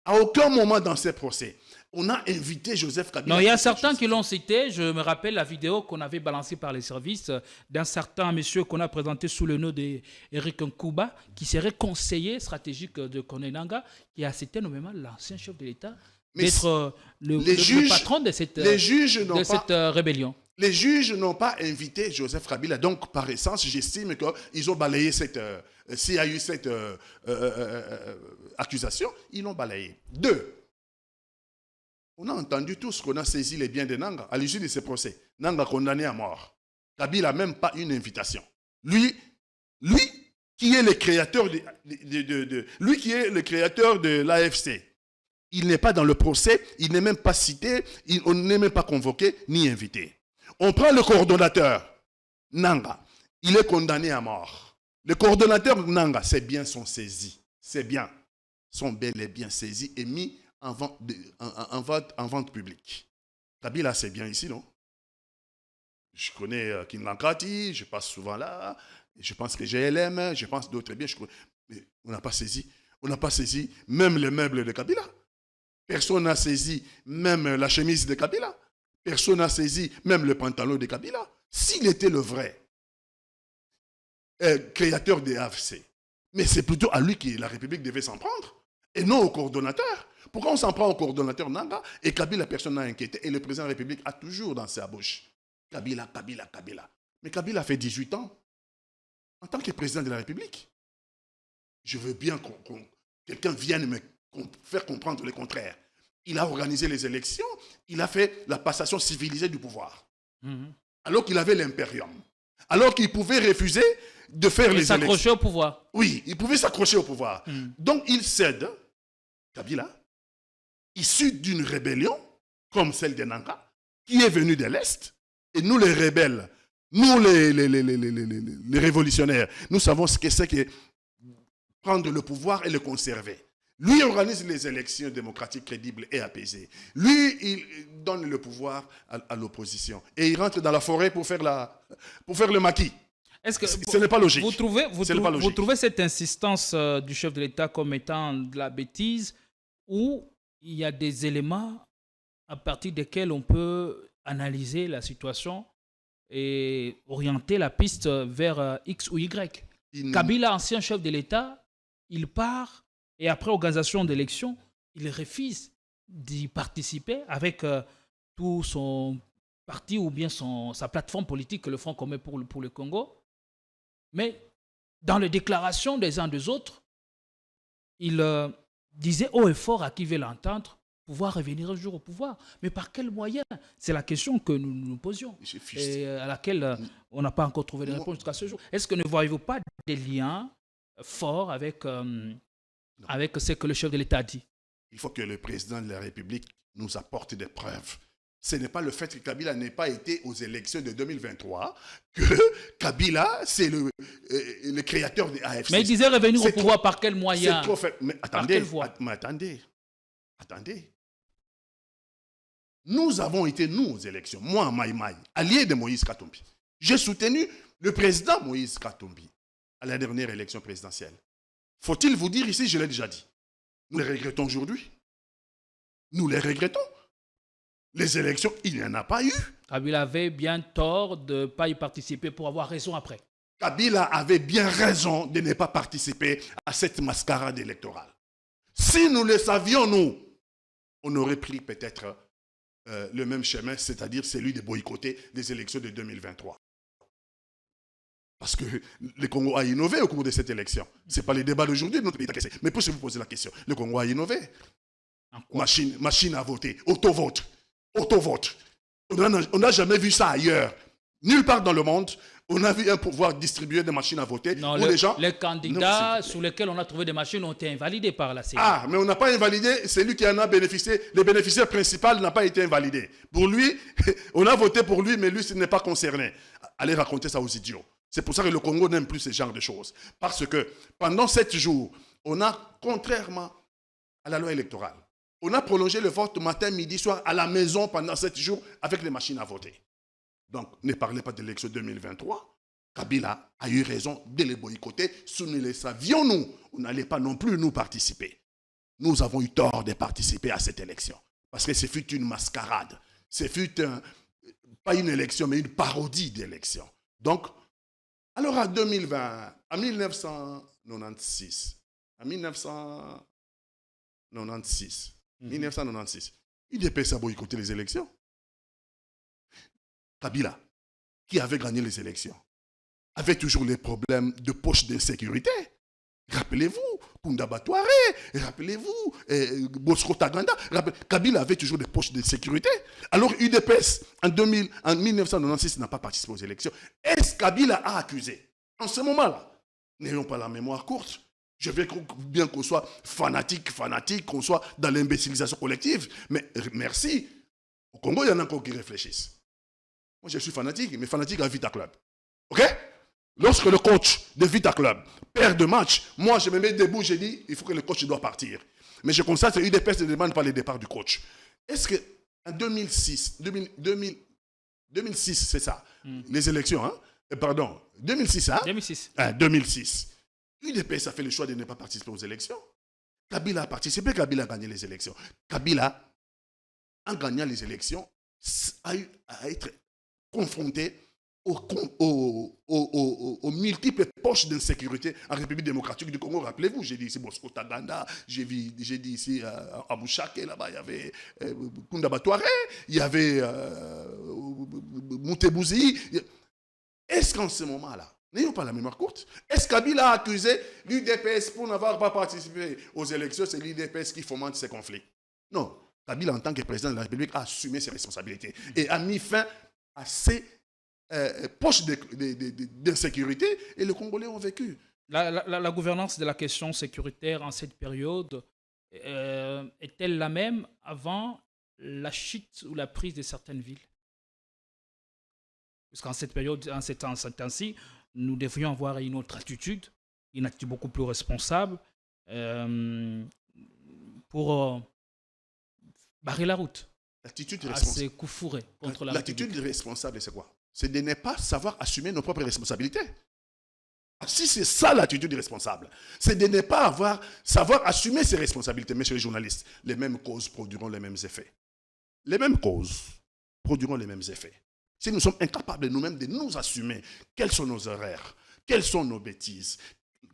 À aucun moment dans ce procès, on a invité Joseph Kabila. Non, il y a certains qui l'ont cité. Je me rappelle la vidéo qu'on avait balancée par les services d'un certain monsieur qu'on a présenté sous le nom d'Eric Nkouba, qui serait conseiller stratégique de Corneille Nangaa, qui a cité nommément l'ancien chef de l'État d'être le patron de cette rébellion. Les juges n'ont pas invité Joseph Kabila. Donc, par essence, j'estime qu'ils ont balayé s'il y a eu cette accusation, ils l'ont balayé. 2. On a entendu tous qu'on a saisi les biens de Nanga à l'issue de ce procès. Nanga condamné à mort. Kabila n'a même pas une invitation. Lui qui est le créateur lui qui est le créateur de l'AFC, il n'est pas dans le procès, il n'est même pas cité, on n'est même pas convoqué ni invité. On prend le coordonnateur, Nanga. Il est condamné à mort. Le coordonnateur Nanga, ses biens sont saisis. Ses biens sont bel et bien saisis et mis en vente publique. Kabila, c'est bien ici, non? Je connais Kinlankati, je passe souvent là. Je pense que GLM, je pense d'autres biens. Mais on n'a pas saisi. On n'a pas saisi même les meubles de Kabila. Personne n'a saisi même la chemise de Kabila. Personne n'a saisi même le pantalon de Kabila. S'il était le vrai créateur des AFC, mais c'est plutôt à lui que la République devait s'en prendre, et non au coordonnateur. Pourquoi on s'en prend au coordonnateur Nanga et Kabila, personne n'a inquiété, et le président de la République a toujours dans sa bouche Kabila, Kabila, Kabila. Mais Kabila a fait 18 ans en tant que président de la République. Je veux bien que quelqu'un vienne me faire comprendre le contraire. Il a organisé les élections, il a fait la passation civilisée du pouvoir. Alors qu'il avait l'impérium. Alors qu'il pouvait refuser de faire les élections. S'accrocher au pouvoir. Oui, il pouvait s'accrocher au pouvoir. Donc il cède, Kabila, issu d'une rébellion, comme celle de Nanga, qui est venue de l'Est. Et nous les rebelles, nous les révolutionnaires, nous savons ce que c'est que prendre le pouvoir et le conserver. Lui organise les élections démocratiques crédibles et apaisées. Lui, il donne le pouvoir à l'opposition. Et il rentre dans la forêt pour faire le maquis. Est-ce que ce n'est pas logique. Vous trouvez cette insistance du chef de l'État comme étant de la bêtise, ou il y a des éléments à partir desquels on peut analyser la situation et orienter la piste vers X ou Y? Kabila, ancien chef de l'État, il part et après organisation d'élections, il refuse d'y participer avec tout son parti ou bien sa plateforme politique, le Front commun pour le Congo. Mais dans les déclarations des uns des autres, il disait haut et fort à qui veut l'entendre pouvoir revenir un jour au pouvoir. Mais par quels moyens? C'est la question que nous nous posions et à laquelle on n'a pas encore trouvé de réponse jusqu'à ce jour. Est-ce que ne voyez-vous pas des liens forts avec avec ce que le chef de l'État a dit. Il faut que le président de la République nous apporte des preuves. Ce n'est pas le fait que Kabila n'ait pas été aux élections de 2023 que Kabila, c'est le créateur des AFC. Mais il disait revenir au pouvoir par quel moyen? C'est trop fait. Mais attendez. Nous avons été, nous, aux élections. Moi, Maïmaï, allié de Moïse Katumbi. J'ai soutenu le président Moïse Katumbi à la dernière élection présidentielle. Faut-il vous dire ici, je l'ai déjà dit. Nous les regrettons aujourd'hui. Nous les regrettons. Les élections, il n'y en a pas eu. Kabila avait bien tort de ne pas y participer pour avoir raison après. Kabila avait bien raison de ne pas participer à cette mascarade électorale. Si nous le savions, nous, on aurait pris peut-être le même chemin, c'est-à-dire celui de boycotter les élections de 2023. Parce que le Congo a innové au cours de cette élection. Ce n'est pas le débat d'aujourd'hui, notre pays. Mais pour vous poser la question, le Congo a innové. Machine à voter, autovote. On n'a jamais vu ça ailleurs. Nulle part dans le monde, on a vu un pouvoir distribuer des machines à voter. Non, les candidats sur lesquels on a trouvé des machines ont été invalidés par la CENI. Ah, mais on n'a pas invalidé celui qui en a bénéficié. Le bénéficiaire principal n'a pas été invalidé. Pour lui, on a voté pour lui, mais lui, il n'est pas concerné. Allez raconter ça aux idiots. C'est pour ça que le Congo n'aime plus ce genre de choses. Parce que pendant 7 jours, on a, contrairement à la loi électorale, on a prolongé le vote matin, midi, soir à la maison pendant 7 jours avec les machines à voter. Donc, ne parlez pas de l'élection 2023. Kabila a eu raison de les boycotter. Si nous le savions, nous, on n'allait pas non plus nous participer. Nous avons eu tort de participer à cette élection. Parce que ce fut une mascarade. Ce fut pas une élection, mais une parodie d'élection. Donc, alors en 2020, en 1996, 1996, UDPS a boycotté les élections. Kabila, qui avait gagné les élections, avait toujours les problèmes de poche d'insécurité. Rappelez-vous, Kundaba Touaré, rappelez-vous, Bosco Taganda, Kabila avait toujours des poches d'insécurité. Alors UDPS, en 1996, n'a pas participé aux élections. Est-ce Kabila a accusé? En ce moment-là, n'ayons pas la mémoire courte. Je veux bien qu'on soit fanatique, qu'on soit dans l'imbécilisation collective. Mais merci. Au Congo, il y en a encore qui réfléchissent. Moi, je suis fanatique, mais fanatique à Vita Club. OK? Lorsque le coach de Vita Club perd de match, moi, je me mets debout, je dis, il faut que le coach doit partir. Mais je constate que l'UDPS ne demande pas le départ du coach. Est-ce qu'en 2006, c'est ça, les élections, hein? Pardon, 2006, hein? 2006. L'UDPS a fait le choix de ne pas participer aux élections. Kabila a participé, Kabila a gagné les élections. Kabila, en gagnant les élections, a eu à être confronté aux multiples poches d'insécurité en République démocratique du Congo. Rappelez-vous, j'ai dit ici Bosco Taganda, j'ai dit ici à Bouchake, là-bas, il y avait Kundaba Touaré, il y avait Moutebouzi. Est-ce qu'en ce moment-là, n'ayons pas la mémoire courte, est-ce qu'Kabila a accusé l'UDPS pour n'avoir pas participé aux élections? C'est l'UDPS qui fomente ces conflits. Non, Kabila, en tant que président de la République, a assumé ses responsabilités et a mis fin à ces poches d'insécurité et les Congolais ont vécu. La gouvernance de la question sécuritaire en cette période est-elle la même avant la chute ou la prise de certaines villes? Parce qu'en cette période, en ces temps-ci, nous devrions avoir une autre attitude, une attitude beaucoup plus responsable pour barrer la route L'attitude à ces coups fourrés contre la République. L'attitude responsable, c'est quoi? C'est de ne pas savoir assumer nos propres responsabilités. Si c'est ça l'attitude responsable, c'est de ne pas savoir assumer ses responsabilités. Messieurs les journalistes, les mêmes causes produiront les mêmes effets. Les mêmes causes produiront les mêmes effets. Si nous sommes incapables nous-mêmes de nous assumer, quelles sont nos erreurs, quelles sont nos bêtises,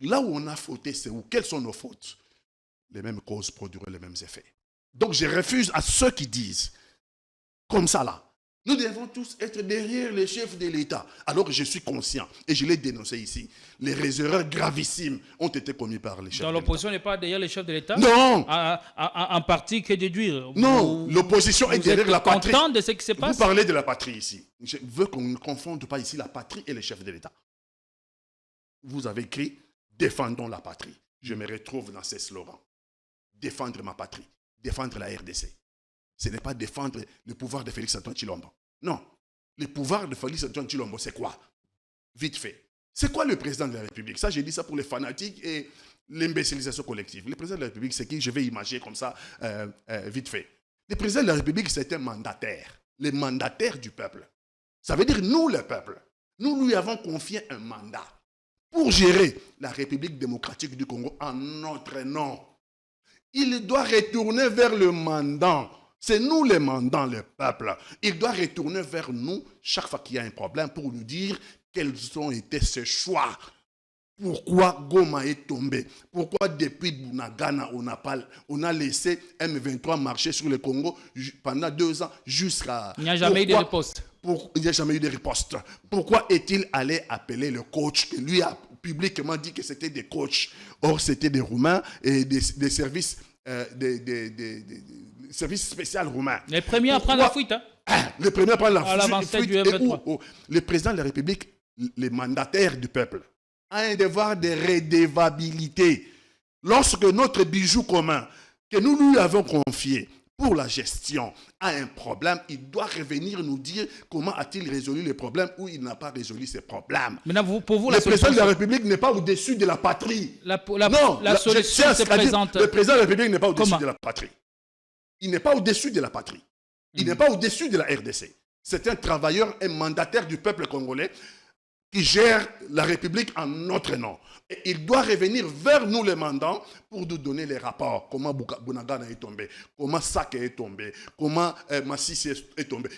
là où on a fauté, c'est où, quelles sont nos fautes, les mêmes causes produiront les mêmes effets. Donc je refuse à ceux qui disent, comme ça là, nous devons tous être derrière les chefs de l'État. Alors que je suis conscient, et je l'ai dénoncé ici, les erreurs gravissimes ont été commises par les chefs de l'État. Donc l'opposition n'est pas derrière les chefs de l'État? Non! En partie, que déduire? Non, l'opposition est derrière la patrie. Vous êtes content de ce qui se passe? Vous parlez de la patrie ici. Je veux qu'on ne confonde pas ici la patrie et les chefs de l'État. Vous avez écrit « Défendons la patrie ». je me retrouve dans ces slogans. Défendre ma patrie, défendre la RDC. Ce n'est pas défendre le pouvoir de Félix Antoine Tshilombo. Non. Le pouvoir de Félix Antoine Tshilombo, c'est quoi? Vite fait. C'est quoi le président de la République? Ça, j'ai dit ça pour les fanatiques et l'imbécilisation collective. Le président de la République, c'est qui? Je vais imaginer comme ça, vite fait. Le président de la République, c'est un mandataire. Le mandataire du peuple. Ça veut dire nous, le peuple. Nous lui avons confié un mandat pour gérer la République démocratique du Congo en notre nom. Il doit retourner vers le mandant. C'est nous les mandants, le peuple. Il doit retourner vers nous chaque fois qu'il y a un problème pour nous dire quels ont été ses choix. Pourquoi Goma est tombé? Pourquoi depuis Bunagana, on a laissé M23 marcher sur le Congo pendant 2 ans jusqu'à... Il n'y a jamais eu de riposte. Il n'y a jamais eu de riposte. Pourquoi est-il allé appeler le coach, que lui a publiquement dit que c'était des coachs? Or, c'était des Roumains et des services, services spéciaux roumains. Les premiers à prendre la fuite. Hein? Les premiers à prendre la à l'avancée du M23. Le président de la République, le mandataire du peuple, a un devoir de redevabilité. Lorsque notre bijou commun, que nous lui avons confié pour la gestion, a un problème, il doit revenir nous dire comment a-t-il résolu le problème ou il n'a pas résolu ses problèmes. Maintenant, pour vous, le président de la République n'est pas au-dessus de la patrie. La solution se présente. Le président de la République n'est pas au-dessus de la patrie. Il n'est pas au-dessus de la patrie. Il n'est pas au-dessus de la RDC. C'est un travailleur, un mandataire du peuple congolais qui gère la République en notre nom. Et il doit revenir vers nous les mandants pour nous donner les rapports. Comment Bunagana est tombé, comment Sake est tombé, comment Massissi est tombé.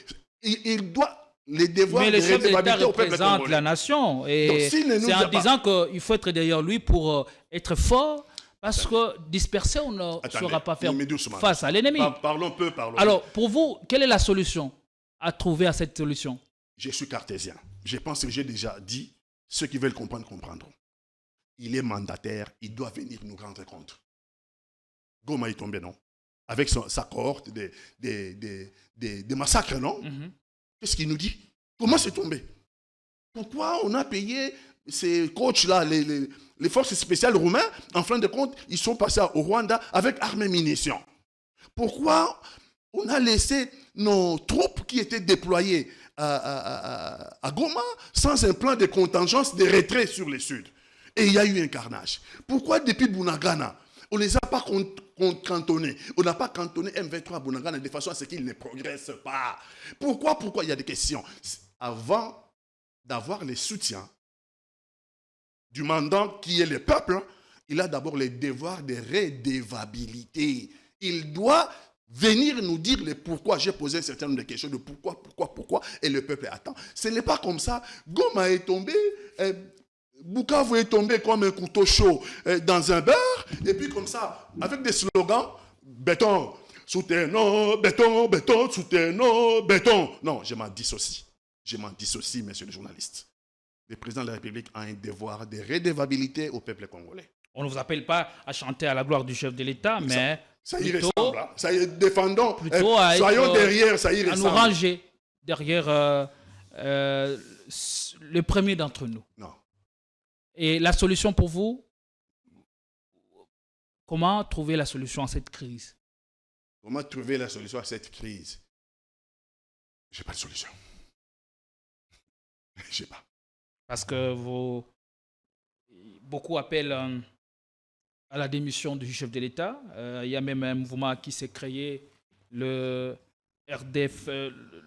Il doit les devoirs de redevabilité. Mais le chef de l'État représente la nation. Et c'est en disant qu'il faut être derrière lui pour être fort. Parce que dispersé, on ne saura pas faire face à l'ennemi. Parlons peu. Alors, pour vous, quelle est la solution à trouver à cette solution? Je suis cartésien. Je pense que j'ai déjà dit, ceux qui veulent comprendre, comprendront. Il est mandataire, il doit venir nous rendre compte. Goma est tombé, non? Avec sa cohorte des massacres, non? Qu'est-ce qu'il nous dit? Comment c'est tombé? Pourquoi on a payé ces coachs-là, les forces spéciales roumaines, en fin de compte, ils sont passés au Rwanda avec armes et munitions? Pourquoi on a laissé nos troupes qui étaient déployées à Goma sans un plan de contingence de retrait sur le sud? Et il y a eu un carnage. Pourquoi depuis Bunagana, on ne les a pas cantonnés? On n'a pas cantonné M23 à Bunagana de façon à ce qu'ils ne progressent pas. Pourquoi il y a des questions? Avant d'avoir le soutien du mandant qui est le peuple, il a d'abord le devoir de redevabilité. Il doit venir nous dire le pourquoi. J'ai posé un certain nombre de questions de pourquoi, et le peuple attend. Ce n'est pas comme ça. Goma est tombé, Bukavu est tombé comme un couteau chaud dans un beurre, et puis comme ça, avec des slogans, béton, soutenons, béton, béton, soutenons, béton. Non, je m'en dissocie. Je m'en dissocie, messieurs les journalistes. Le président de la République a un devoir de redevabilité au peuple congolais. On ne vous appelle pas à chanter à la gloire du chef de l'État, mais ça y ressemble. Hein. Ça y défendons. Soyons derrière, ça y ressemble. À nous ranger derrière le premier d'entre nous. Non. Et la solution pour vous, comment trouver la solution à cette crise? Comment trouver la solution à cette crise? Je n'ai pas de solution. Je n'ai pas. Parce que beaucoup appellent à la démission du chef de l'État. Il y a même un mouvement qui s'est créé, le RDF,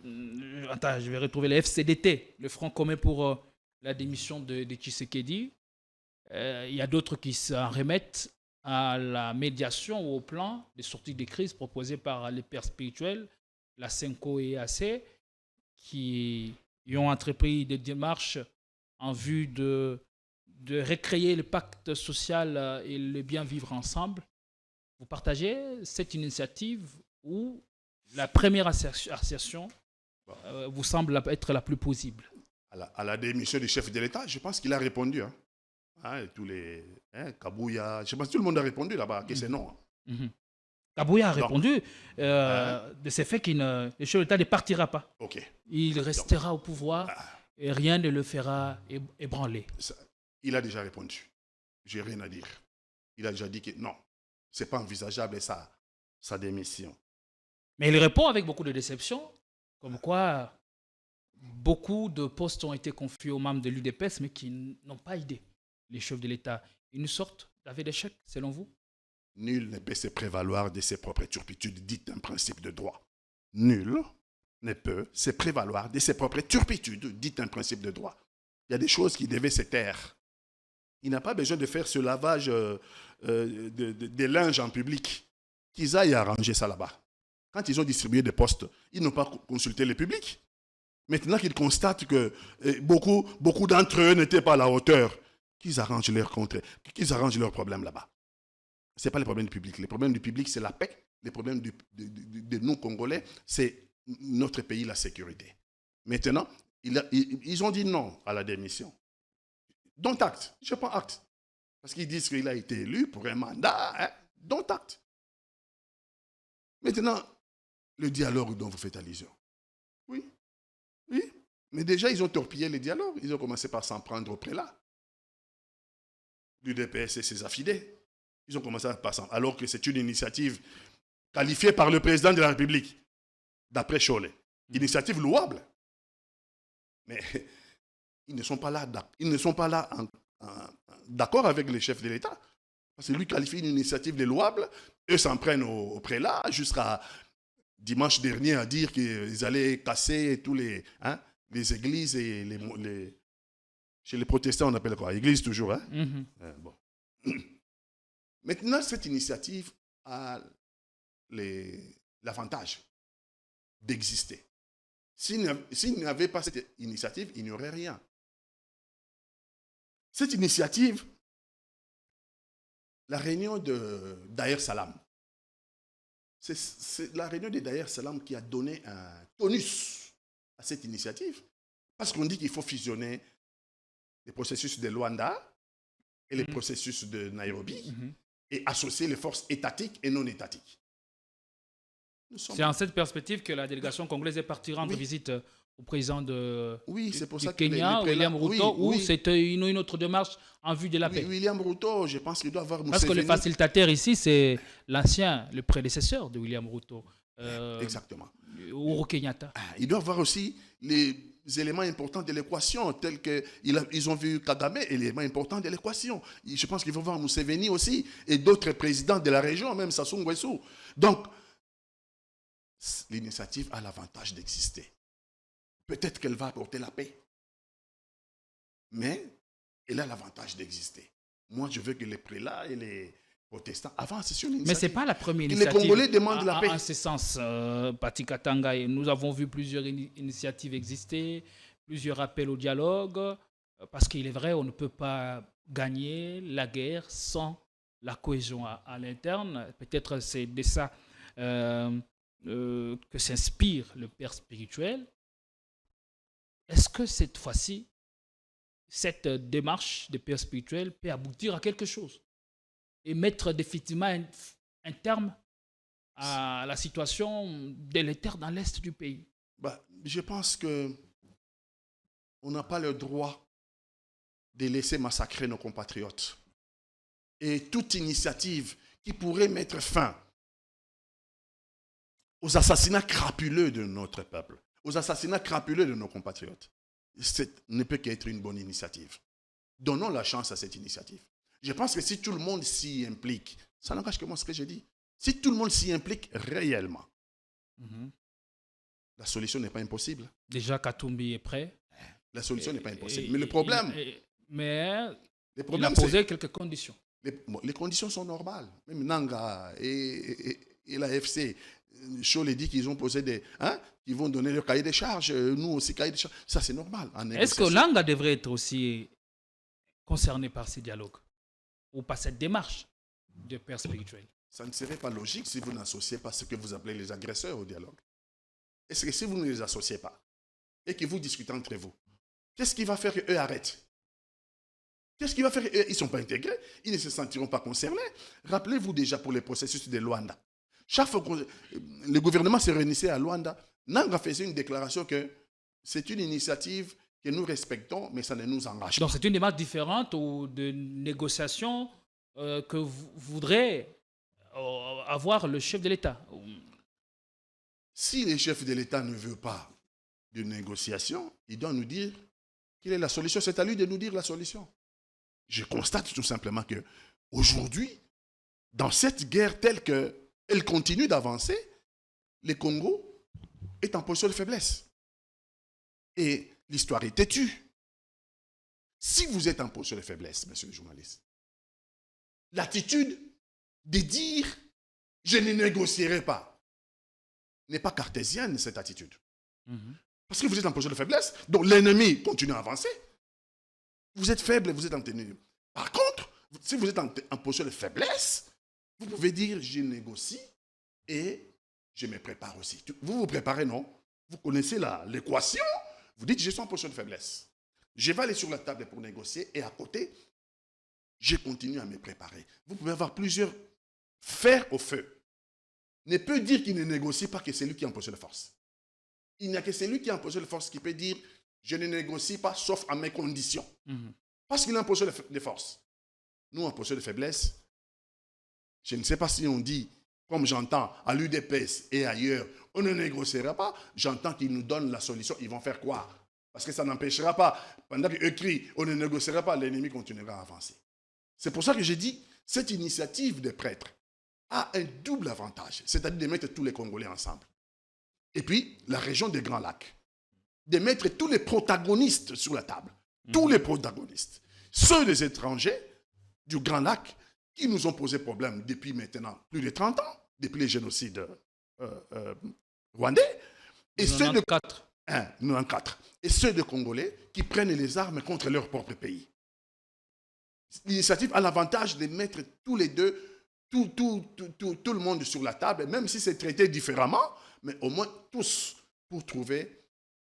je vais retrouver le FCDT, le Front commun pour la démission de Tshisekedi. Il y a d'autres qui s'en remettent à la médiation ou au plan de sortie des crises proposé par les pères spirituels, la CENCO et AC, qui ont entrepris des démarches en vue de recréer le pacte social et le bien vivre ensemble. Vous partagez cette initiative où la première assertion vous semble être la plus possible? À la démission du chef de l'État, je pense qu'il a répondu. Tous les Kabouya, je pense que tout le monde a répondu là-bas, que c'est non. Kabouya a répondu de ce fait que le chef de l'État ne partira pas. Okay. Il restera au pouvoir et rien ne le fera ébranler. Il a déjà répondu. Je n'ai rien à dire. il a déjà dit que non, ce n'est pas envisageable sa démission. Mais il répond avec beaucoup de déception, comme quoi beaucoup de postes ont été confiés aux membres de l'UDPS, mais qui n'ont pas aidé les chefs de l'État. Une sorte d'aveu d'échec, selon vous? Nul ne peut se prévaloir de ses propres turpitudes, dit un principe de droit. Nul ne peut se prévaloir de ses propres turpitudes, dit un principe de droit. Il y a des choses qui devaient se taire. Il n'a pas besoin de faire ce lavage de linge en public. Qu'ils aillent arranger ça là-bas. Quand ils ont distribué des postes, ils n'ont pas consulté le public. Maintenant qu'ils constatent que beaucoup d'entre eux n'étaient pas à la hauteur, qu'ils arrangent leurs problèmes là-bas. Ce n'est pas le problème du public. Le problème du public, c'est la paix. Le problème de nous, Congolais, c'est notre pays, la sécurité. Maintenant, ils ont dit non à la démission. Dont acte. Je prends acte. Parce qu'ils disent qu'il a été élu pour un mandat. Hein? Dont acte. Maintenant, le dialogue dont vous faites allusion. Oui. Oui. Mais déjà, ils ont torpillé le dialogue. Ils ont commencé par s'en prendre au prélat. L'UDPS et ses affidés. Ils ont commencé par s'en... Alors que c'est une initiative qualifiée par le président de la République, d'après Cholet. Initiative louable. Mais ils ne sont pas là d'accord avec les chefs de l'État. Parce que lui qualifie une initiative de louable, eux s'en prennent au prélat jusqu'à dimanche dernier à dire qu'ils allaient casser tous les églises et les... Chez les protestants, on appelle quoi? Église toujours, hein? Mm-hmm. Bon. Maintenant, cette initiative a l'avantage d'exister. S'il n'y avait pas cette initiative, il n'y aurait rien. Cette initiative, la réunion de Daher Salam, c'est la réunion de Daher Salam qui a donné un tonus à cette initiative. Parce qu'on dit qu'il faut fusionner les processus de Luanda et les processus de Nairobi et associer les forces étatiques et non étatiques. C'est en cette perspective que la délégation congolaise est partie rendre visite au président du Kenya, William Ruto, ou c'était une autre démarche en vue de la paix? William Ruto, je pense qu'il doit avoir... Parce que le facilitateur ici, c'est le prédécesseur de William Ruto. Exactement. Uhuru Kenyatta. Il doit avoir aussi les éléments importants de l'équation, tels qu'ils ont vu Kagame, éléments importants de l'équation. Je pense qu'il faut voir Museveni aussi, et d'autres présidents de la région, même Sassou Nguesso. Donc, l'initiative a l'avantage d'exister. Peut-être qu'elle va apporter la paix. Mais elle a l'avantage d'exister. Moi, je veux que les prélats et les protestants avancent sur l'initiative. Mais ce n'est pas la première initiative. Les Congolais demandent la paix. En ce sens, Pati Katanga, nous avons vu plusieurs initiatives exister, plusieurs appels au dialogue, parce qu'il est vrai, on ne peut pas gagner la guerre sans la cohésion à l'interne. Peut-être c'est de ça que s'inspire le père spirituel. Est-ce que cette fois-ci, cette démarche de père spirituel peut aboutir à quelque chose et mettre définitivement un terme à la situation délétère dans l'est du pays? Je pense qu'on n'a pas le droit de laisser massacrer nos compatriotes. Et toute initiative qui pourrait mettre fin aux assassinats crapuleux de notre peuple, aux assassinats crapuleux de nos compatriotes, ne peut qu'être une bonne initiative. Donnons la chance à cette initiative. Je pense que si tout le monde s'y implique, ça n'engage que moi ce que j'ai dit, si tout le monde s'y implique réellement, la solution n'est pas impossible. Déjà, Katumbi est prêt. La solution n'est pas impossible. Mais le problème... il a posé quelques conditions. Les conditions sont normales. Même Nanga et l'AFC, Cholet dit qu'ils ont posé qu'ils vont donner leur cahier des charges, nous aussi cahier des charges. Ça, c'est normal. Est-ce que Nanga devrait être aussi concerné par ces dialogues ou par cette démarche de père spirituel? Ça ne serait pas logique si vous n'associez pas ce que vous appelez les agresseurs au dialogue. Est-ce que si vous ne les associez pas et que vous discutez entre vous, qu'est-ce qui va faire qu'eux arrêtent? Qu'est-ce qui va faire qu'eux, ils ne sont pas intégrés? Ils ne se sentiront pas concernés. Rappelez-vous déjà pour les processus de Luanda. Chaque fois que le gouvernement se réunissait à Luanda, Nanga faisait une déclaration que c'est une initiative que nous respectons, mais ça ne nous engage pas. Donc c'est une démarche différente ou de négociation que voudrait avoir le chef de l'État. Si le chef de l'État ne veut pas de négociation, il doit nous dire quelle est la solution. C'est à lui de nous dire la solution. Je constate tout simplement que aujourd'hui, dans cette guerre telle qu'elle continue d'avancer, le Congo est en position de faiblesse. Et l'histoire est têtue. Si vous êtes en position de faiblesse, monsieur le journaliste, l'attitude de dire « je ne négocierai pas » n'est pas cartésienne, cette attitude. Parce que vous êtes en position de faiblesse, donc l'ennemi continue à avancer. Vous êtes faible, vous êtes en tenue. Par contre, si vous êtes en position de faiblesse, vous pouvez dire « je négocie et je me prépare aussi ». Vous vous préparez, non? Vous connaissez l'équation. Vous dites « je suis en position de faiblesse. Je vais aller sur la table pour négocier et à côté, je continue à me préparer ». Vous pouvez avoir plusieurs fers au feu. Ne peut dire qu'il ne négocie pas que c'est lui qui est en position de force. Il n'y a que celui qui est en position de force qui peut dire « je ne négocie pas sauf à mes conditions ». Parce qu'il est en position de force. Nous, en position de faiblesse, je ne sais pas si on dit, comme j'entends à l'UDPS et ailleurs, on ne négociera pas. J'entends qu'ils nous donnent la solution. Ils vont faire quoi? Parce que ça n'empêchera pas, pendant qu'eux crient, on ne négociera pas, l'ennemi continuera à avancer. C'est pour ça que j'ai dit, cette initiative des prêtres a un double avantage, c'est-à-dire de mettre tous les Congolais ensemble. Et puis, la région des Grands Lacs, de mettre tous les protagonistes sur la table. Tous les protagonistes. Ceux des étrangers du Grand Lac qui nous ont posé problème depuis maintenant plus de 30 ans, depuis les génocides rwandais. Et ceux de 94. Et ceux de Congolais qui prennent les armes contre leur propre pays. L'initiative a l'avantage de mettre tous les deux, tout le monde sur la table, même si c'est traité différemment, mais au moins tous pour trouver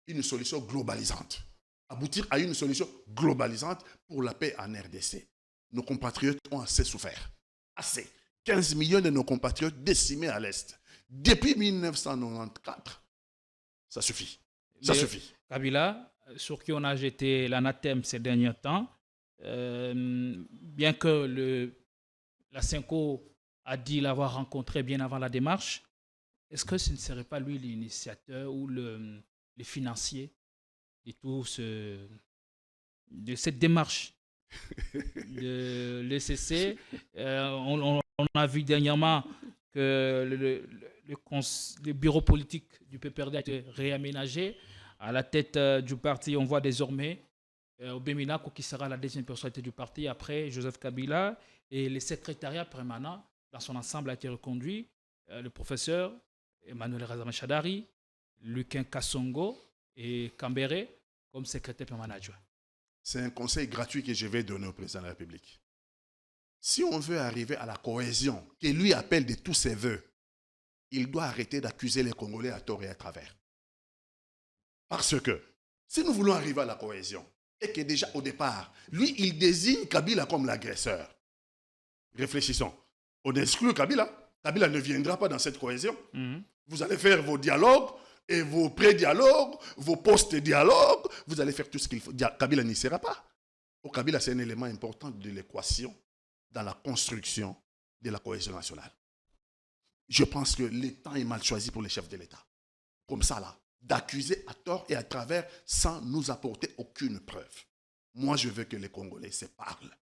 une solution globalisante. Aboutir à une solution globalisante pour la paix en RDC. Nos compatriotes ont assez souffert. Assez. 15 millions de nos compatriotes décimés à l'Est. Depuis 1994. Ça suffit. Ça suffit. Kabila, sur qui on a jeté l'anathème ces derniers temps, bien que la Cinco a dit l'avoir rencontré bien avant la démarche, est-ce que ce ne serait pas lui l'initiateur ou le financier de cette démarche de l'ECC? On a vu dernièrement que le bureau politique du PPRD a été réaménagé. À la tête du parti, on voit désormais Obeminako qui sera la deuxième personnalité du parti après Joseph Kabila, et le secrétariat permanent dans son ensemble a été reconduit. Le professeur Emmanuel Razamachadari, Luquin Kassongo et Cambéré comme secrétaire permanent adjoint. C'est un conseil gratuit que je vais donner au président de la République. Si on veut arriver à la cohésion, que lui appelle de tous ses voeux, il doit arrêter d'accuser les Congolais à tort et à travers. Parce que si nous voulons arriver à la cohésion, et que déjà au départ, lui, il désigne Kabila comme l'agresseur. Réfléchissons. On exclut Kabila. Kabila ne viendra pas dans cette cohésion. Vous allez faire vos dialogues et vos pré-dialogues, vos post-dialogues. Vous allez faire tout ce qu'il faut. Kabila n'y sera pas. Kabila, c'est un élément important de l'équation dans la construction de la cohésion nationale. Je pense que le temps est mal choisi pour les chefs de l'État. Comme ça, là, d'accuser à tort et à travers sans nous apporter aucune preuve. Moi, je veux que les Congolais se parlent.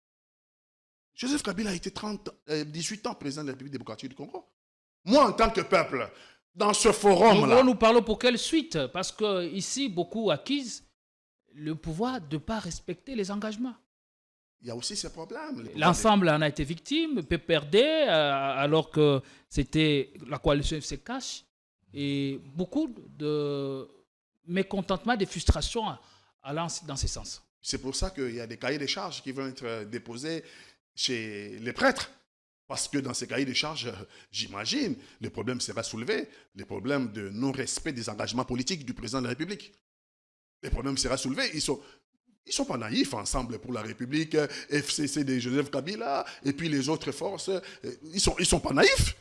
Joseph Kabila a été 18 ans président de la République démocratique du Congo. Moi, en tant que peuple, dans ce forum-là... Nous parlons pour quelle suite? Parce qu'ici, beaucoup accusent le pouvoir de ne pas respecter les engagements. Il y a aussi ces problèmes. L'ensemble en a été victime, PPRD, alors que c'était la coalition FC Cash. Et beaucoup de mécontentement, de frustration allant dans ce sens. C'est pour ça qu'il y a des cahiers de charges qui vont être déposés chez les prêtres. Parce que dans ces cahiers de charges, j'imagine, le problème sera soulevé, le problème de non-respect des engagements politiques du président de la République. Le problème sera soulevé. Ils sont pas naïfs ensemble pour la République, FCC de Joseph Kabila, et puis les autres forces. Ils sont pas naïfs.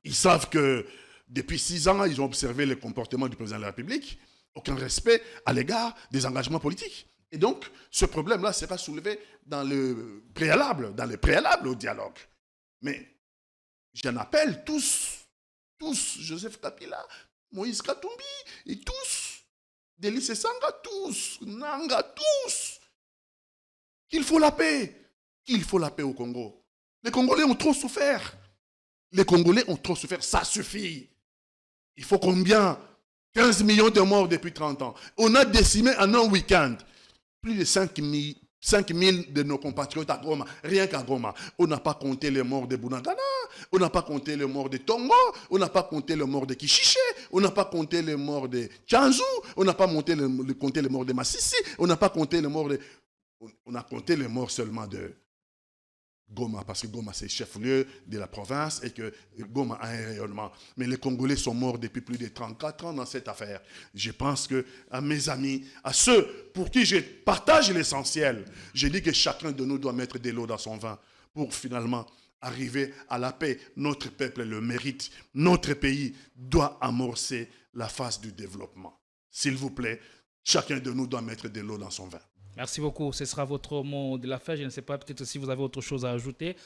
Ils savent que depuis 6 ans, ils ont observé le comportement du président de la République. Aucun respect à l'égard des engagements politiques. Et donc, ce problème-là sera soulevé dans le préalable au dialogue. Mais j'en appelle tous, Joseph Kabila, Moïse Katumbi, et tous, Délice Sanga, tous, Nanga, tous, qu'il faut la paix au Congo. Les Congolais ont trop souffert. Ça suffit. Il faut combien? 15 millions de morts depuis 30 ans. On a décimé en un week-end plus de 5 000 de nos compatriotes à Goma, rien qu'à Goma. On n'a pas compté les morts de Bunagana, on n'a pas compté les morts de Tongo, on n'a pas compté les morts de Kishiché, on n'a pas compté les morts de Tchanzu, on n'a pas compté les morts de Massissi, on n'a pas compté les morts de... On a compté les morts seulement de Goma, parce que Goma c'est chef-lieu de la province et que Goma a un rayonnement. Mais les Congolais sont morts depuis plus de 34 ans dans cette affaire. Je pense que à mes amis, à ceux pour qui je partage l'essentiel, je dis que chacun de nous doit mettre de l'eau dans son vin pour finalement arriver à la paix. Notre peuple le mérite. Notre pays doit amorcer la phase du développement. S'il vous plaît, chacun de nous doit mettre de l'eau dans son vin. Merci beaucoup. Ce sera votre mot de la fin. Je ne sais pas, peut-être si vous avez autre chose à ajouter.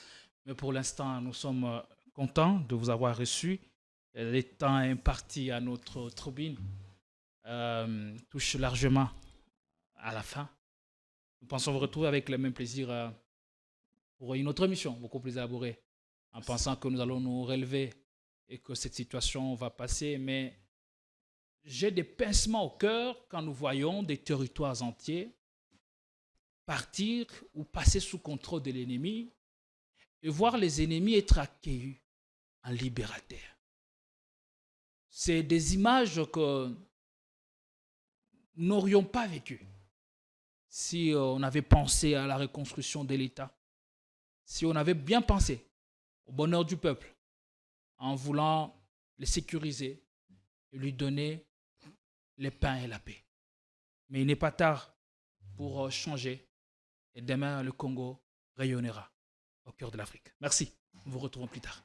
Mais pour l'instant, nous sommes contents de vous avoir reçus. Le temps imparti à notre tribune touche largement à la fin. Nous pensons vous retrouver avec le même plaisir pour une autre émission, beaucoup plus élaborée, en pensant que nous allons nous relever et que cette situation va passer. Mais j'ai des pincements au cœur quand nous voyons des territoires entiers partir ou passer sous contrôle de l'ennemi et voir les ennemis être accueillis en libérateurs. C'est des images que nous n'aurions pas vécues si on avait pensé à la reconstruction de l'État, si on avait bien pensé au bonheur du peuple en voulant le sécuriser et lui donner le pain et la paix. Mais il n'est pas tard pour changer. Et demain, le Congo rayonnera au cœur de l'Afrique. Merci. Nous vous retrouvons plus tard.